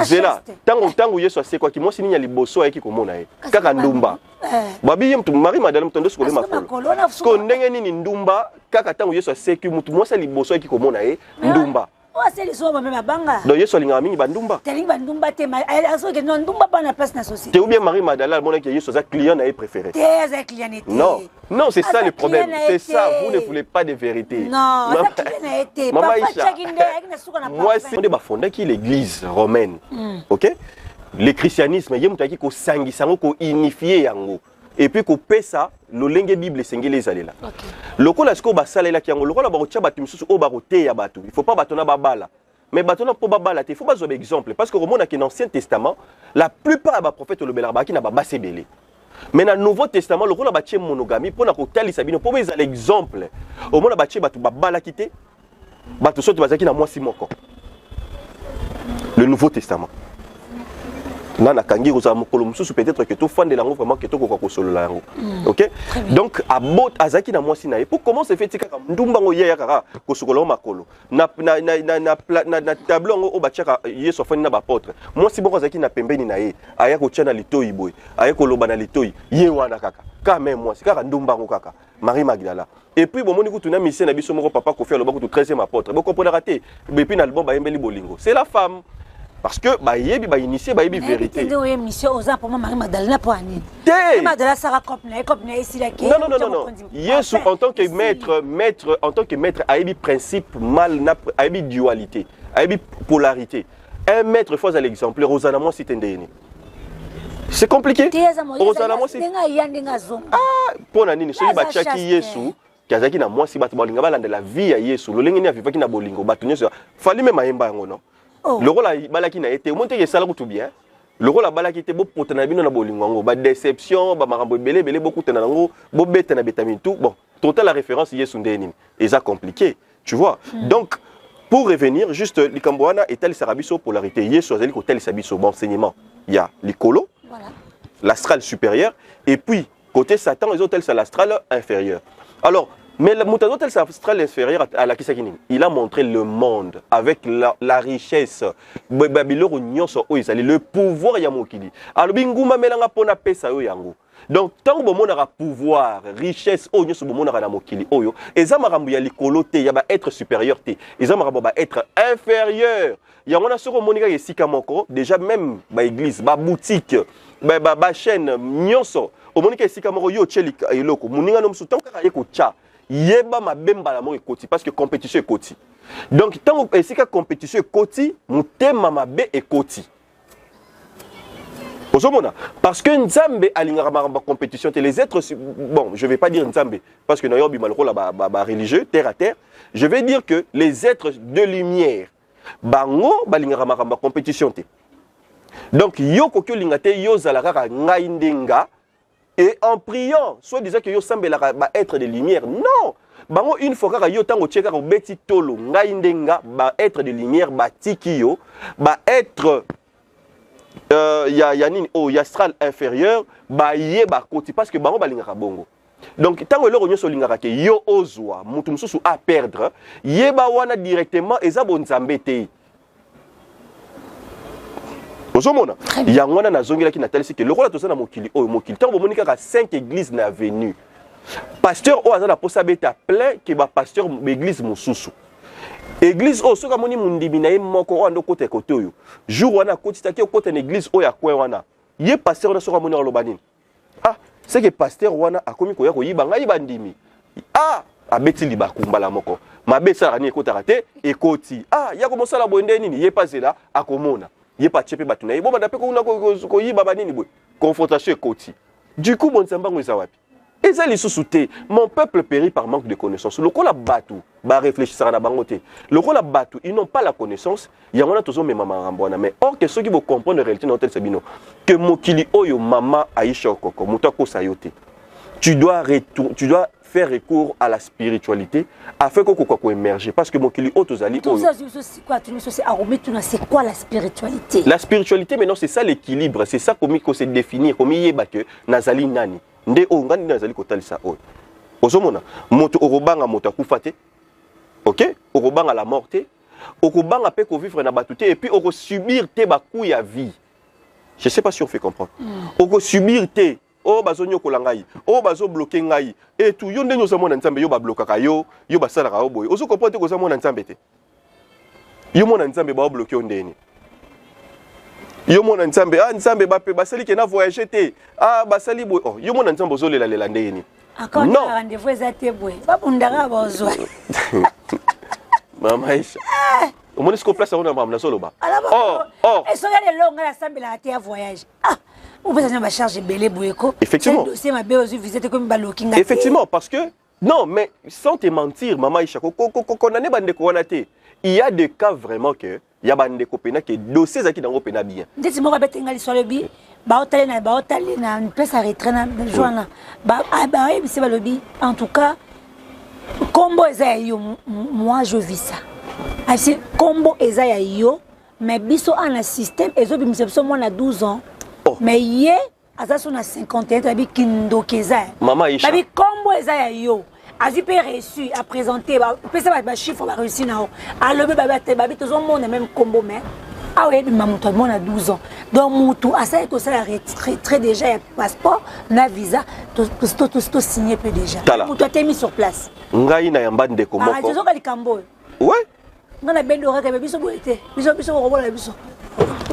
zela tango Yesu asekwa ki mosi ninya liboso ayeki komona ye kaka ndumba babi mtu Marie Madeleine mtondo sikole makolo ko ndenge nini ndumba kaka tango Yesu aseki mtu mosi liboso ayeki komona ye ndumba c'est les hommes même banga donc Yesu alinga mingi bandumba telinga bandumba te aso ke non ndumba pas na place na société te ou bien Marie Madeleine mona que Yesu za client na préféré te client était non c'est ça le problème c'est ça vous ne voulez pas de vérité non ça client était maman moi c'est on fondé qui l'église romaine OK le christianisme yemutaki ko sangisa ngo ko unifier yango et puis ko pesa lolenge bible sengele zalela lokola siko basalela ki yango lokola ba kotia batu misusu o ba koteya batu il faut pas batona babala mais batona po babala te il faut ba zo exemple parce que romona ki dans ancien testament la plupart ba prophètes le belaba ki na ba basebele mais dans nouveau testament lokola ba tie monogamie pona ko talisa bino po beza l'exemple au mona ba tie batu babala kité bato soto bazaki na mwasi moko. Le Nouveau Testament. Nana kangi kozala mokolo mususu peut-être que tout fan de lango vraiment que to ko solo la yango. OK? Donc abot azaki na mwasi na ye. Pour comment se fait kaka ndumbango ye kaka ko sokolo makolo. Na tableau ngo obachaka Yesu afani na ba apôtre. Mwasi boko azaki na pembeni na ye. Aya ko tchana litoyi boy. Aya ko loba na litoyi. Ye wana kaka. Ka même mwasi kaka ndumbango kaka. Marie Magdala. Et puis bon moni kutuna mission na biso moko papa ko faire le bako 13e apôtre. Bon comprenez raté. Et puis na album ba yembeli bolingo. C'est la femme. Parce que bah yebi bah initié bah yebi vérité. Non non. Yesu en tant que maître en tant que maître a yebi principe mal a yebi dualité, a yebi polarité. Un maître faut à l'exemple Rosanna moi c'est ndeni. C'est compliqué. Rosanna moi c'est pour nani so ba chaki Yesu kazaki na moi si ba bolinga balanda la vie ya Yesu lo lengeni avivaki na bolingo batunyo fali même mayemba ngo non. Le rôle à balaki na été monté que ça tout bien. Le rôle à balaki était beau pour tenabino na bolingo ba déception ba marambo belé beaucoup tenango bo beta na betami tout bon total la référence Yesu ndeni et ça compliqué tu vois. Donc pour revenir juste likamboana et tel sarabiso polarité Yesu azali ko tel sabiso bon enseignement il y a l'écolo voilà l'astral supérieur et puis côté Satan les autres c'est l'astral inférieur. Alors mais le Moutano tel astral inférieur à la Kisakini, il a montré le monde avec la richesse, le pouvoir yamokili. Alors binguma melanga pona pesa yo yango. Donc tant que mon aura pouvoir, richesse, oh nyoso mon aura na mokili oyo, eza marambu ya likolo te, ya ba être supérieur te, eza marambu ba être inférieur. Ya ngona soko monika yesika moko, déjà même ba église, ba boutique, ba chaîne nyoso, o monika yesika moko yo tcheli eloko, muninga no msuta kaka yeko cha. Yeba ma bemba la mo koti parce que compétition est koti. Donc tant que c'est que compétition est koti, mutema mabe est koti. Parce que Nzambe alingara ma compétition les êtres bon, je vais pas dire Nzambe parce que nayobi malko la ba religieux terre à terre, je vais dire que les êtres de lumière bango balingara ma compétition te. Donc yo kokyo lingate yo zalaka ngaindenga. Et en priant, soit disant que yo semble ba être de lumière. Non. Bango une fois que yo tango tcheka ko beti tolo ngaindenga ba être de lumière ba tiki yo ba être ya nini o astral inférieur ba ye ba koti parce que bango balingaka bongo. Donc tango lelo nyoso lingaka ke yo ozwa mutu mususu à perdre yeba wana directement eza bonzambe te. Il y a un nazongela qui n'a tel que le rôle de ça na mokili o mokili tant que monika 5 églises na venue pasteur o azana posa beta plein que ba pasteur l'église mususu église o soka moni mundimi na moko o ando côté côté yo jour wana côté taki côté na église o ya kwa wana ye pasteur na soka moni olobanini ah c'est que pasteur wana akomi ko ya ko yiba ngai bandimi ah abeti libakumba la moko mabesa rani ko tarate e koti ah ya ko mosala boende nini ye pasela akomona. Il pas tchepé batuna. Et bon, bah d'après qu'on a koyi babanini boy. Confrontation koti. Du coup, bon sambango zawapi. Et ça les sous-souté. Mon peuple périt par manque de connaissance. Le rôle à batu, bah réfléchir à la bangote. Le rôle à batu, ils n'ont pas la connaissance. Il y a toujours mes mamans rambona. Mais or que ceux qui vont comprendre la réalité dans tel sabino, que mokili oyo mama Aïcha koko, mutako sayote. Tu dois faire recours à la spiritualité afin qu'on puisse émerger parce que mon kili otozali c'est quoi la spiritualité? La spiritualité maintenant c'est ça l'équilibre, c'est ça comment qu'on se définir comment yeba que nazali nani nde o ngani nazali kotalisa o ozomona moto orobanga moto akufate OK orobanga la mort te okobanga pe ko vivre na batute et puis oko subir te ba coup ya vie. Je sais pas si on fait comprendre oko subir te oh bazonyo kolangai oh bazo bloquer ngai et tout yo ndenyo sa mona nzambe yo ba bloquer yo ba sala ka boy ozo comprendre ko sa mona nzambe te yo mona nzambe ba bloquer ndeni yo mona nzambe ah nzambe ba pe basali ke na voyager te ah basali boy oh yo mona nzambe zo lela lela ndeni non rendez-vous ezate boy ba bundaka bazwa mama Aïcha au moins ce qu'on place on a mama solo ba oh et so ya le longa la sambe la te voyage ah. Effectivement. Effectivement, parce que, non, mais sans te mentir, maman Aïcha, il y a des cas vraiment que, il y a des copains qui dossiers qui n'ont pas bien. En tout cas, moi je vis ça. asi combo eza ya yo mais biso ana système ezo bimisa biso mwana 12 ans mais ye aza so na 51 tabi kindokeza Maman Aïcha babi combo eza ya yo azi pe reçu à présenter ba pesa ba chiffre ba réussi na o alobe babi tozo mona même combo mais ah ouais mamuto mona 12 ans donc mutu asa to ça très déjà ya passeport na visa to signé peu déjà mutu a été mis sur place ngai na yamba ndeko moko ah tozo ka likambo ouais ngana bendo reka biso boete biso robola biso.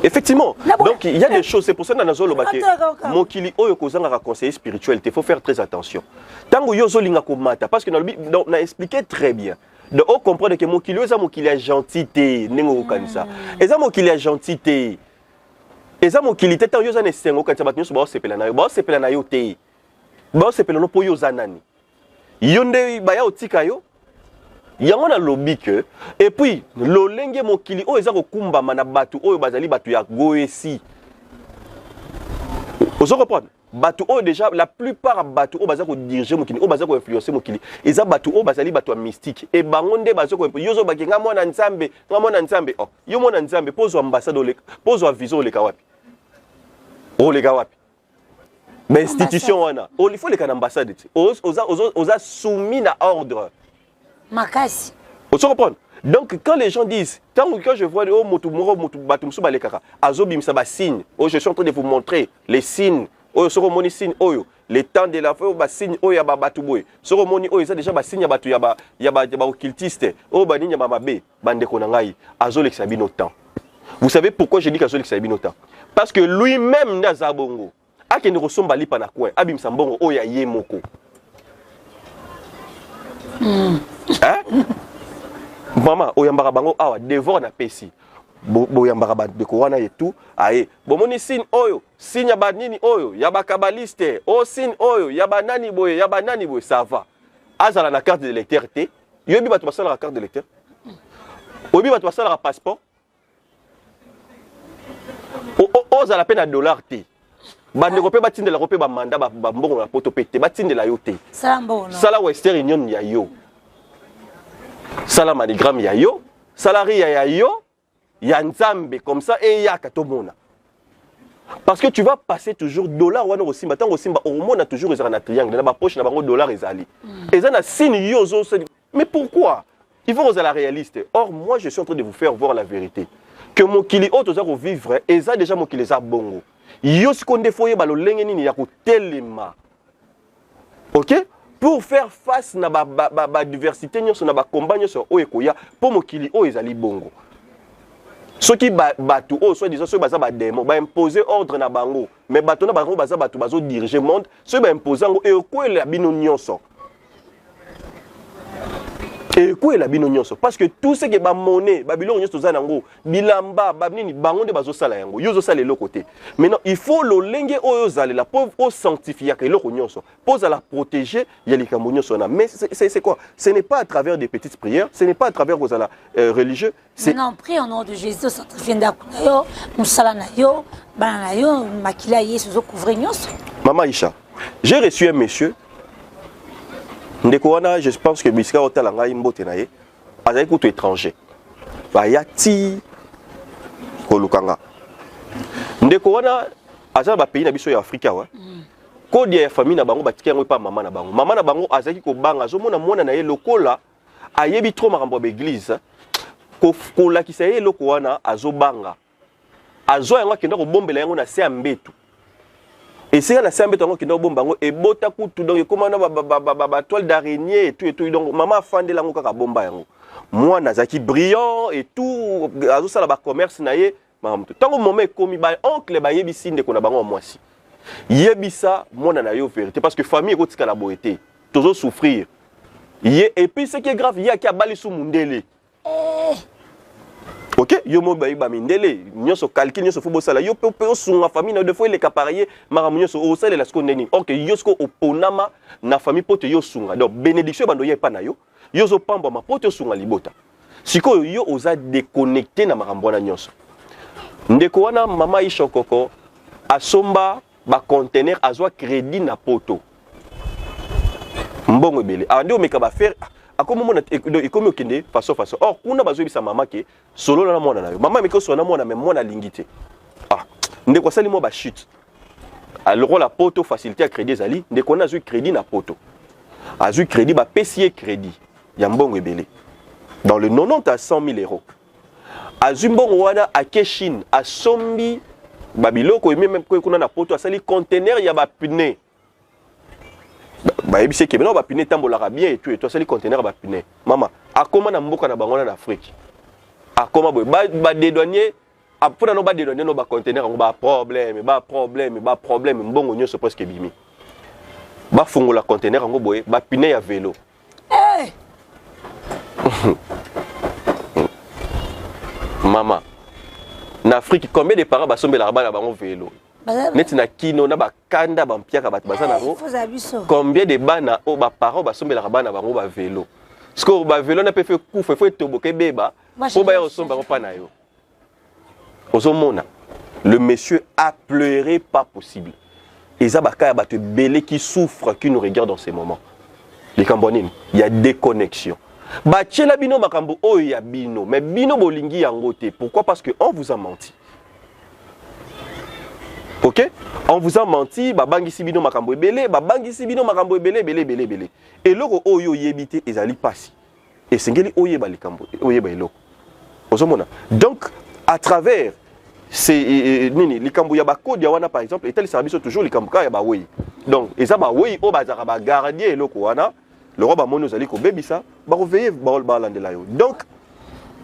Effectivement. Donc il y a des choses, c'est pour ça que dans Mokili oyo kozanga conseiller spirituel, il faut faire très attention. Tango yozo linga komata parce que on a expliqué très bien. Donc on comprend que Mokili eza Mokili a gentillité, nengo kanisa. Eza Mokili a gentillité. Eza Mokili te tango yoza ne sengo kanisa batnyo so ba sepela na yo te. Ba sepela no po yoza nani. Yonde ba ya otika yo. Yango na lobby que et puis lolenge mokili o eza kokumba mana batu oyo bazali batu ya goesi. Ozo comprendre batu oyo déjà la plupart batu oyo bazali ko diriger mokili oyo bazali ko influencer mokili eza batu oyo bazali batu ya mystique et bango nde bazali ko yozo bakenga mwana nzambe oh yo mwana nzambe pozo ambassade ole pozo vision ole kawapi ole kawapi mais institution wana o il faut les kan ambassade oza soumis na ordre Makasi. Vous comprenez? Donc quand les gens disent, quand je vois oh motu balekaka, azobim ça ba signe. Oh je suis en train de vous montrer les signes. Oh soromoni signe oyo. Les temps de la feu ba signe oyo ya ba batu boy. Soromoni oyo ça déjà ba signe ya batu ya ba occultiste. Oh ba ninya mama be bande ko ngai azolekisa bino temps. Vous savez pourquoi je dis qu'azolekisa bino temps? Parce que lui-même naza bongo. Akende kosomba lipa na coin. Abim sambongo oyo ya yemoko. Hein? Maman, oyambara bango awa devant na pesi. Boyambara ba de corona et tout. Aye, bomoni signe oyo, signe ya banini oyo, ya ba kabaliste, o signe oyo, ya ba nani boye, ça va. Azala na carte de lecteur té. Yobi ba to basala la carte de lecteur. Obi ba to basala la passeport. O za la peine à dollar té. Bande ko pe batinde la ko pe ba mandat ba mbongo na poto pété, batinde la yo té. Sala mbono. Sala Western Union ya yo. Sala manigramme ya yo, salari ya yo, ya nzambe comme ça et ya katomona. Parce que tu vas passer toujours dollar wana osimba tango osimba au a toujours ezala na triangle na ba poche na bango dollar ezali. Eza na signe yo zo. Mais pourquoi? Il faut que vous la réaliste. Or moi je suis en train de vous faire voir la vérité. Que mokili o toza ko vivre eza déjà mokili za bongo. Yo sikonde foye ba lo lenge nini ya ko telema. OK? Pour faire face à la diversité, nous avons un combat pour mokili o ezali bongo. Ceux qui batu o soit disant ceux baza ba démon, ba imposer ordre na bango, mais batu na bango baza batu bazo diriger monde, ceux ba imposer ngo e ko la bino nyonso. Et quoi la bino nyonso parce que tout ce qui ba monnaie, Babylone nyonso za nango, bilamba, babnini bango de bazo sala yango, yo zo sala le côté. Maintenant, il faut lo lenge o zale la pauvre o sanctifier que loko nyonso. Pose à la protéger, ya likambo nyonso na. Mais c'est quoi? Ce n'est pas à travers des petites prières, ce n'est pas à travers aux ala religieux, c'est non, prie au nom de Jésus, sanctifie ndako na yo, musala na yo, bana na yo, makila Yesu zo couvrir nyonso. Maman Aïcha, j'ai reçu un monsieur. Ndeko wana, je pense que bisika otala ngai mbote na ye azali kutu étranger bayati kolukanga ndeko wana azali ba pays na biso ya Afrika wa kodi ya famille na bango batiki yango pa mama na bango azali ko banga azomona mwana na ye lokola ayebi trop makambo ya église ko lakisa ye loko wana azobanga azo yango akenda ko bombela yango na se ya mbetu. Et c'est la simple tango qui bomba et bota kutu donc comment na toile d'araignée et tout donc maman fande la ngoka bomba yango moi nazaki brillant et tout azo sala ba commerce na ye maman tango moment komi ba oncle ba yebisi ndeko na bango mwasi yebisa mona na yo vérité parce que famille kotika la boété tozo souffrir et puis ce qui est grave il y a qui a bali sou mundele. OK, yo mo ba mindele, nyonso calcul nyonso fubo sala yo pe sunga famille na de fois les caparier maramu nyonso o sala la skondeni. OK, yo sko oponama na famille pote yo sunga. Donc bénédiction bando ye pa na yo, yo zo pamba ma pote sunga libota. Siko yo oza déconnecté na marambo na nyonso. Ndeko wana mama Aïcha koko asomba ba conteneur azwa crédit na poto. Mbongo ebele. Andi o meka ba faire akomo mona ikomi okende façon or kuna bazo bisa mama ke solo na mwana na yo mama meko so na mwana mais mwana lingité ah ndeko sali mo ba chute alors la poto facilité à crédit ezali ndeko na zo crédit na poto azu crédit ba pesier crédit ya mbongo ebele dans le 90 à 100 000 euros azu mbongo wana akeshine asombi babiloko même kuna na poto asali conteneur ya ba pneu ba ebise ke bino ba pneu tambolaka bien et tout asali conteneur ba pneu mama akoma na mboka na bango na Afrique akoma boy ba dédouanier apona no ba dédouanier no ba conteneur ngo ba problème mbongo nyoso presque bimi ba fungola conteneur ngo boy ba pneu ya vélo Maman, en Afrique, combien de parents sont là bas bango vélo? Neti na kino na ba kanda ba mpiaka ba bazana ngo. Combien de bana o ba parents sont là bas na bango ba vélo? Parce que ba vélo na peut faire coup, faut toboke beba. Pour ba yo somba pa na yo. Ozomona, le monsieur a pleuré pas possible. Et ça ba ka ba te belé qui souffre qui nous regarde dans ces moments. Les Cambonines, il y a déconnexion. Bachela bino makambo oyo ya bino mais bino bolingi yango te. Pourquoi? Parce que on vous a menti. OK? On vous a menti, babangisi bino makambo ebele, babangisi bino makambo ebele. Et loko oyo yebite ezali pasi. Et sengeli oyeba likambo, oyeba eloko. Ozomona. Donc à travers ces nini likambo ya ba code ya wana par exemple, etel service toujours likambo ka ya ba wey. Donc eza ba wey o bazaka ba garder eloko wana. Le roi Bamono Zali ko bebisa ba reveiller ba landela yo. Donc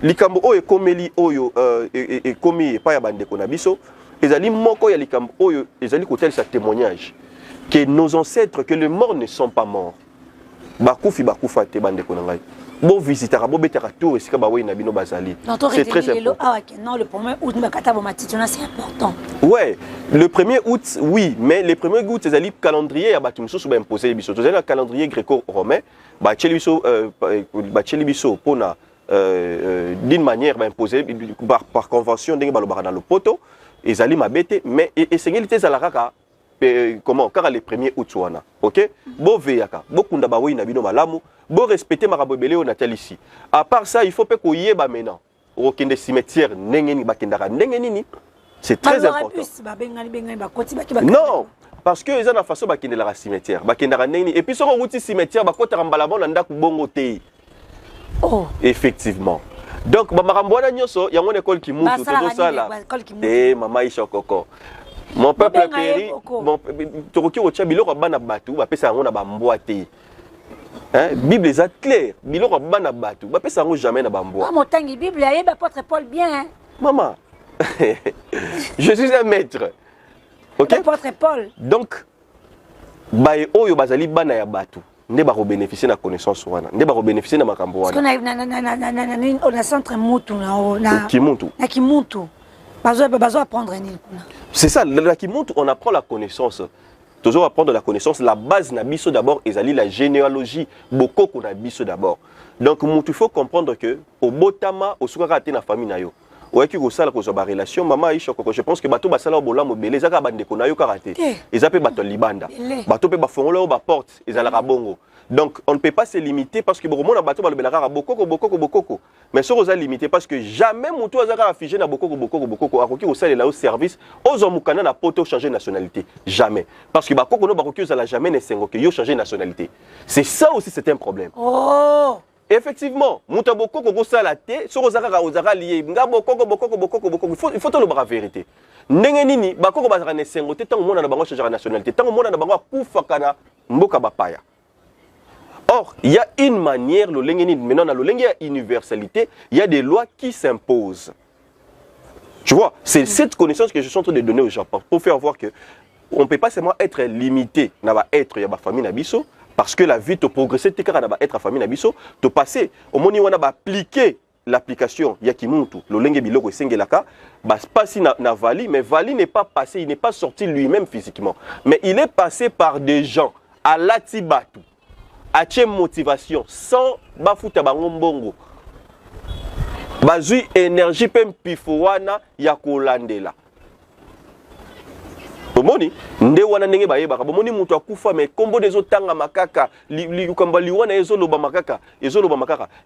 likambo oyo komeli oyo et komi pa ya bande ko na biso ezali moko ya likambo oyo ezali ko tel sa témoignage que nos ancêtres que les morts ne sont pas morts. Bakufi bakufa te bande ko na ngai. Bon visitera bo betera tour esika ba wey na bino bazali. C'est très important. Ah OK, non le 1er août makata bo matituna c'est important. Ouais, le 1er août oui, mais le 1er août ezali calendrier ya batu mususu ba imposer biso. Tozali na calendrier gréco-romain, ba tcheli biso pona d'une manière ba imposer par convention ndenge balobaka na lopoto ezali mabete mais esengeli te ezala kaka comment car le 1er août wana. OK? Bo veyaka, bo kunda ba wey na bino malamu. Bon respecter Marabout Belé au Natal ici. À part ça, il faut pas qu'on y ait maintenant. Au cimetière, c'est très important. Non, parce que ils ont la façon de faire la cimetière. Et puis, sur le route cimetière, effectivement. Donc, Maramboana Nyoso, il y a une école qui monte tout ça là. Eh, Maman Isha Koko. Mon peuple péri, mon Toroki Ochabilo, Rabana Batou, va passer à un boîte. Hein? Bible est claire. Biloko bana batu. Ba pesa ngo jamais na bamboa. Ah motangi Bible ya yeba apôtre Paul bien hein. Maman. Je suis un maître. OK? Apôtre Paul. Donc bae oyo bazali bana ya batu. Nde ba ko bénéficier na connaissance wana. Nde ba ko bénéficier na makambo wana. Parce que on a centre mutu na Kimuntu. Na Kimuntu. Bazo apprendre ni. C'est ça, la Kimuntu on apprend la connaissance. Toujours apprendre la connaissance, la base na biso d'abord et la généalogie beaucoup qu'on a biso d'abord. Donc il faut comprendre que au botama au soukaka te na famille na yo. Ouais qui ko sala ko ba relation maman Aisha koko je pense que bato basala bola mo belé zaka bande ko na yo karaté. Ezape bato libanda. Bato pe ba fongola ba porte ezala ka bongo. Donc on ne peut pas se limiter parce que beaucoup na bato ba belaka bokoko. Mais ça oza limité parce que jamais mutu azaka affiché na bokoko akoki ko sala au service ozo mukana na poto changer nationalité jamais parce que bakoko no bakoki ozala jamais ne sengo que yo changer nationalité. C'est ça aussi c'est un problème. Oh effectivement, muta bokoko ko sala te so ozaka lié nga bokoko il faut te le la vérité. Ndenge nini bakoko bazaka ne sengo te tango mona na bango changer nationalité tango mona na bango akufa kana mboka bapaya. Or, il y a une manière, maintenant dans le universalité, il y a des lois qui s'imposent. Tu vois, c'est cette connaissance que je suis en train de donner au Japon pour faire voir que on ne peut pas seulement être limité, il y a ma famille nabiso, parce que la vie te progresser, tu peux être famille nabiso, te passer, au moment où on a appliqué l'application Yakimuntu, le lenge biloko sengelaka, passer na Vali, mais Vali n'est pas passé, il n'est pas sorti lui-même physiquement, mais il est passé par des gens à Latibatu. Ache motivation sans bafuta bango mbongo bazui énergie pem pifowana ya kolandela Bomoni nde wana ndenge bayebaka bomoni mutu akufa mais kombo des otanga makaka likamba liwana ezoloba makaka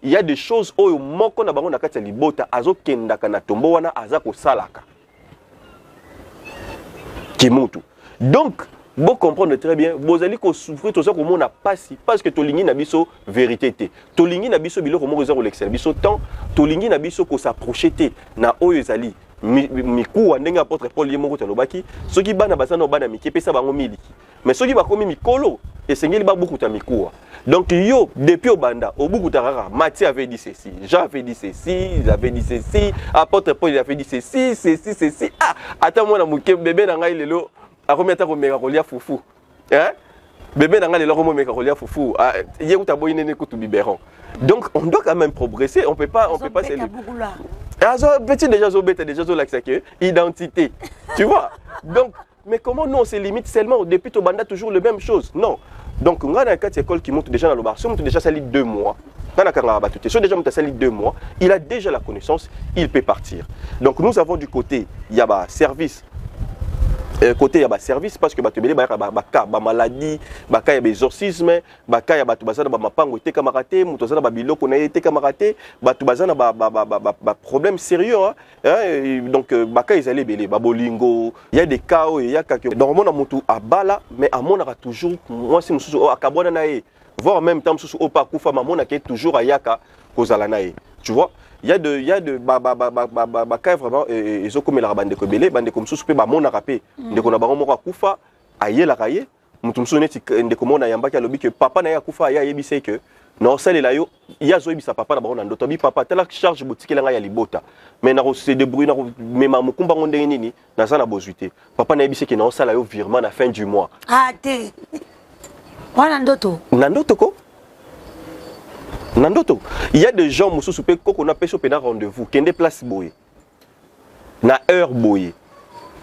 il y a des choses oyo moko na bango na kati ya libota azokendaka na tombo wana aza kosalaka kimutu. Donc vous comprenez très bien, vous allez souffrir tout ça comme on a passé parce que tolingi na biso vérité té. Tolingi na biso bilo comme on réserve l'excel. Biso temps tolingi na biso ko s'approcher té na oyo ezali miku ndenge apôtre Paul yemoko tanobaki soki bana basana bana miki pesa bango miliki. Mais soki bakomi mikolo esengeli ba beaucoup ta mikuwa. Donc yo depuis au banda au beaucoup tarara Matthieu avait dit ceci, Jean avait dit ceci, il avait dit ceci, apôtre Paul avait dit ceci. Ah attends moi na muke bébé na ngai lelo a combien de temps on kolia foufou hein bébé nanga le lomo meka kolia foufou hier ou ta boyine ne kutu biberon. Donc on doit quand même progresser, on peut pas se petit déjà zo l'accès que identité tu vois. Donc mais comment nous on se limite seulement depuis to banda toujours le même chose non. Donc on a un cas d'école qui monte déjà dans le bar, si on monte déjà sali 2 mois déjà monte sali 2 mois, il a déjà la connaissance, il peut partir. Donc nous avons du côté il y a service côté ya ba service parce que ba tebele ba maladie ba ka ya exorcisme ba ka ya batu bazana ba mapango te kamarate muto zana ba biloko na te kamarate batu bazana ba problème sérieux hein. Donc ba ka ils allaient belé ba bolingo il y a des cas où il y a que normalement na mutu abala mais amonaka toujours moi si mususu o akabona na ye voire même temps mususu o pa kufa mamona ke toujours ayaka kozala na ye tu vois. Il y a de cas vraiment ils ont comme la bande de belé bande comme sous pe ba mona rapé de ko na bango moko akufa ayé la kaye mutu msoneti de ko mona yamba ki alobi que papa na ya kufa ya yebise que non sale la yo ya zo yebisa papa na bango na ndoto bi papa tala charge boutique la ya libota mais na se débrouiller na mema mukumba ngonde nini na sana bozuité papa na yebise que non sala yo virement na fin du mois ah te wana ndoto ko Nandoto, il y a des gens qui ont fait un rendez-vous, qui ont des places boye, na heure boye.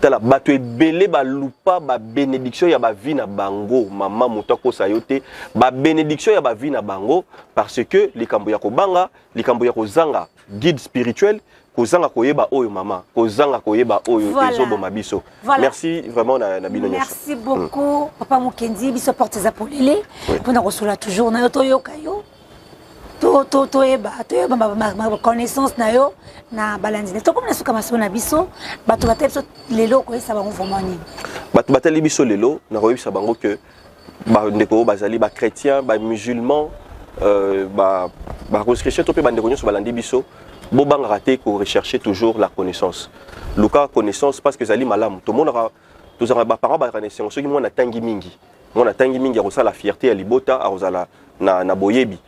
Tala bato ebele ba lupa ba bénédiction ya ba vie na bango, maman mutako sayote, ba bénédiction ya ba vie na bango parce que les kambo ya kobanga, les kambo ya kozanga guide spirituel, kozanga koyeba oyo mama, kozanga koyeba oyo ezobo mabiso. Merci vraiment na bino nyonso. Merci beaucoup papa Mukendi biso porte za polele, pona kosola toujours na yoto yokayo. Ma connaissance na yo na balandine to comme na suka maso na biso bato bateliso lelo ko esa bango vraiment ni bato bateli biso lelo na ko esa bango que ba ndeko bazali ba chrétien ba musulman ba chrétien to pe bandeko nyonso balandi biso bo banga raté ko rechercher toujours la connaissance luka connaissance parce que zali malamu to monaka to za ba parents ba connaissance soki mona tangi mingi ya ko la fierté ya libota a ozala na boyebi.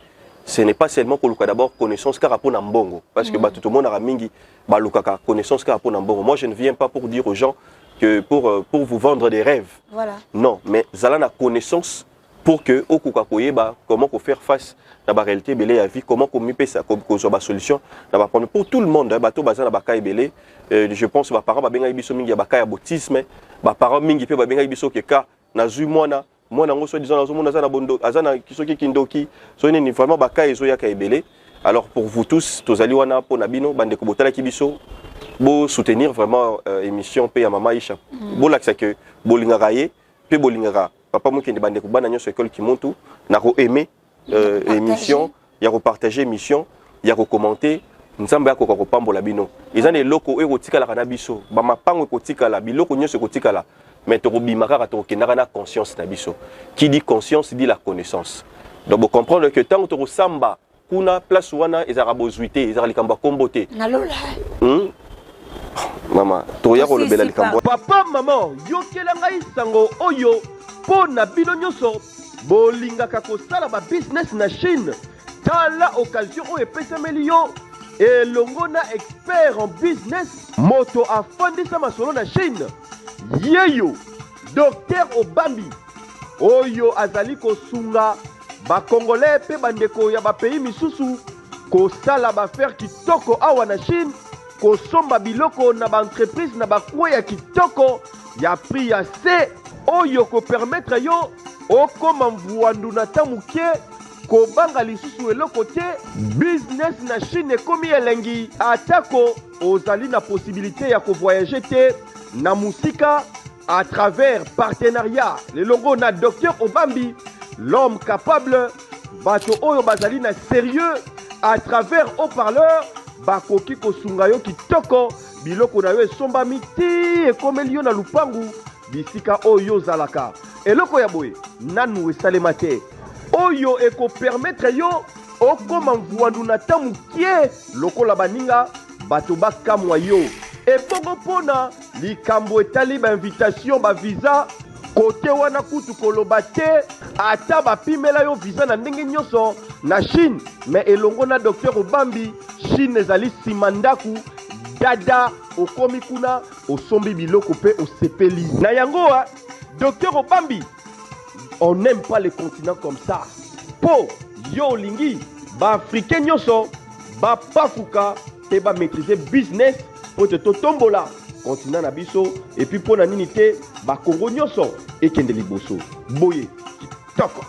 Ce n'est pas seulement pour le d'abord connaissance car pour Nambongo parce que tout le monde a mingi balukaka connaissance car pour Nambongo. Moi je ne viens pas pour dire aux gens que pour vous vendre des rêves. Voilà. Non, mais zala na connaissance pour que au kokakoye comment faire face à la réalité belé à vie, comment qu'on mipe ça comme la solution pour tout le monde bateau bazana baka belé je pense ba parents ba benga biso mingi ya baka ya bautisme ba parents mingi pe ba benga biso ke ka na zu mwana moi nango so disant azomona za na bondo azana kisoki kindoki so ni vraiment baka ezo ya ka ebele. Alors pour vous tous tozali wana po na bino bande ko botala ki biso bo soutenir vraiment émission pe ya mama Aïcha bo laksa que bolingaka ye pe bolingaka papa Mukendi bande ko bana nyonso école ki montu na ko aimer émission ya ko partager émission ya ko commenter nzambe ya ko pambola bino ezana eloko e ko tikala kana biso ba mapango ko tikala biloko nyonso ko tikala. Mais tu as la conscience. Qui dit conscience dit la connaissance. Donc vous comprenez que tant que tu samba, kuna place wana ils arabo zuité, ils arabo komboté. Maman, tu as le bel kambo. Papa maman, yo kelanga isango oyo po na bino nyoso bolinga kako sala ba business na Chine. Tala occasion o epesa million et longona expert en business moto afandisa masolo na Chine. Yeyo docteur Obambi oyo azali kosunga ba congolais pe bandeko ya ba pays misusu ko sala ba faire kitoko awa na Chine ko somba biloko na ba entreprise na ba kwa ya kitoko ya prix ya C oyo ko permettre yo okoma mvuandu na tamuke ko banga lisusu eloko te business na Chine komi elengi atako ozali na possibilité ya ko voyager te na musika à travers partenariat le longo na docteur Obambi, l'homme capable, bato oyo bazali na sérieux à travers haut-parleur, bakoki kosunga yo kitoko, biloko na yo esombami ti ekomeli yo na lupangu, bisika oyo zalaka. Eloko ya boye, nanu esalema te. Oyo eko permettre yo okoma mvuandu na tamu kie lokola baninga bato bakamwa yo. Epongo pona likambo etali ba invitation ba visa kote wana kutu koloba te ata bapimela yo visa na ndenge nyonso na Chine, mais elongo na docteur Obambi Chine ezali simandaku dada okomi kuna osombi biloko pe osepeli na yangoa. Docteur Obambi, on n'aime pas les continents comme ça. Po yo lingi ba africain nyonso ba pafuka te ba maîtriser business pour te tombola continent na biso et puis pour na nini te ba Congo nyonso ekende liboso boye kitoko.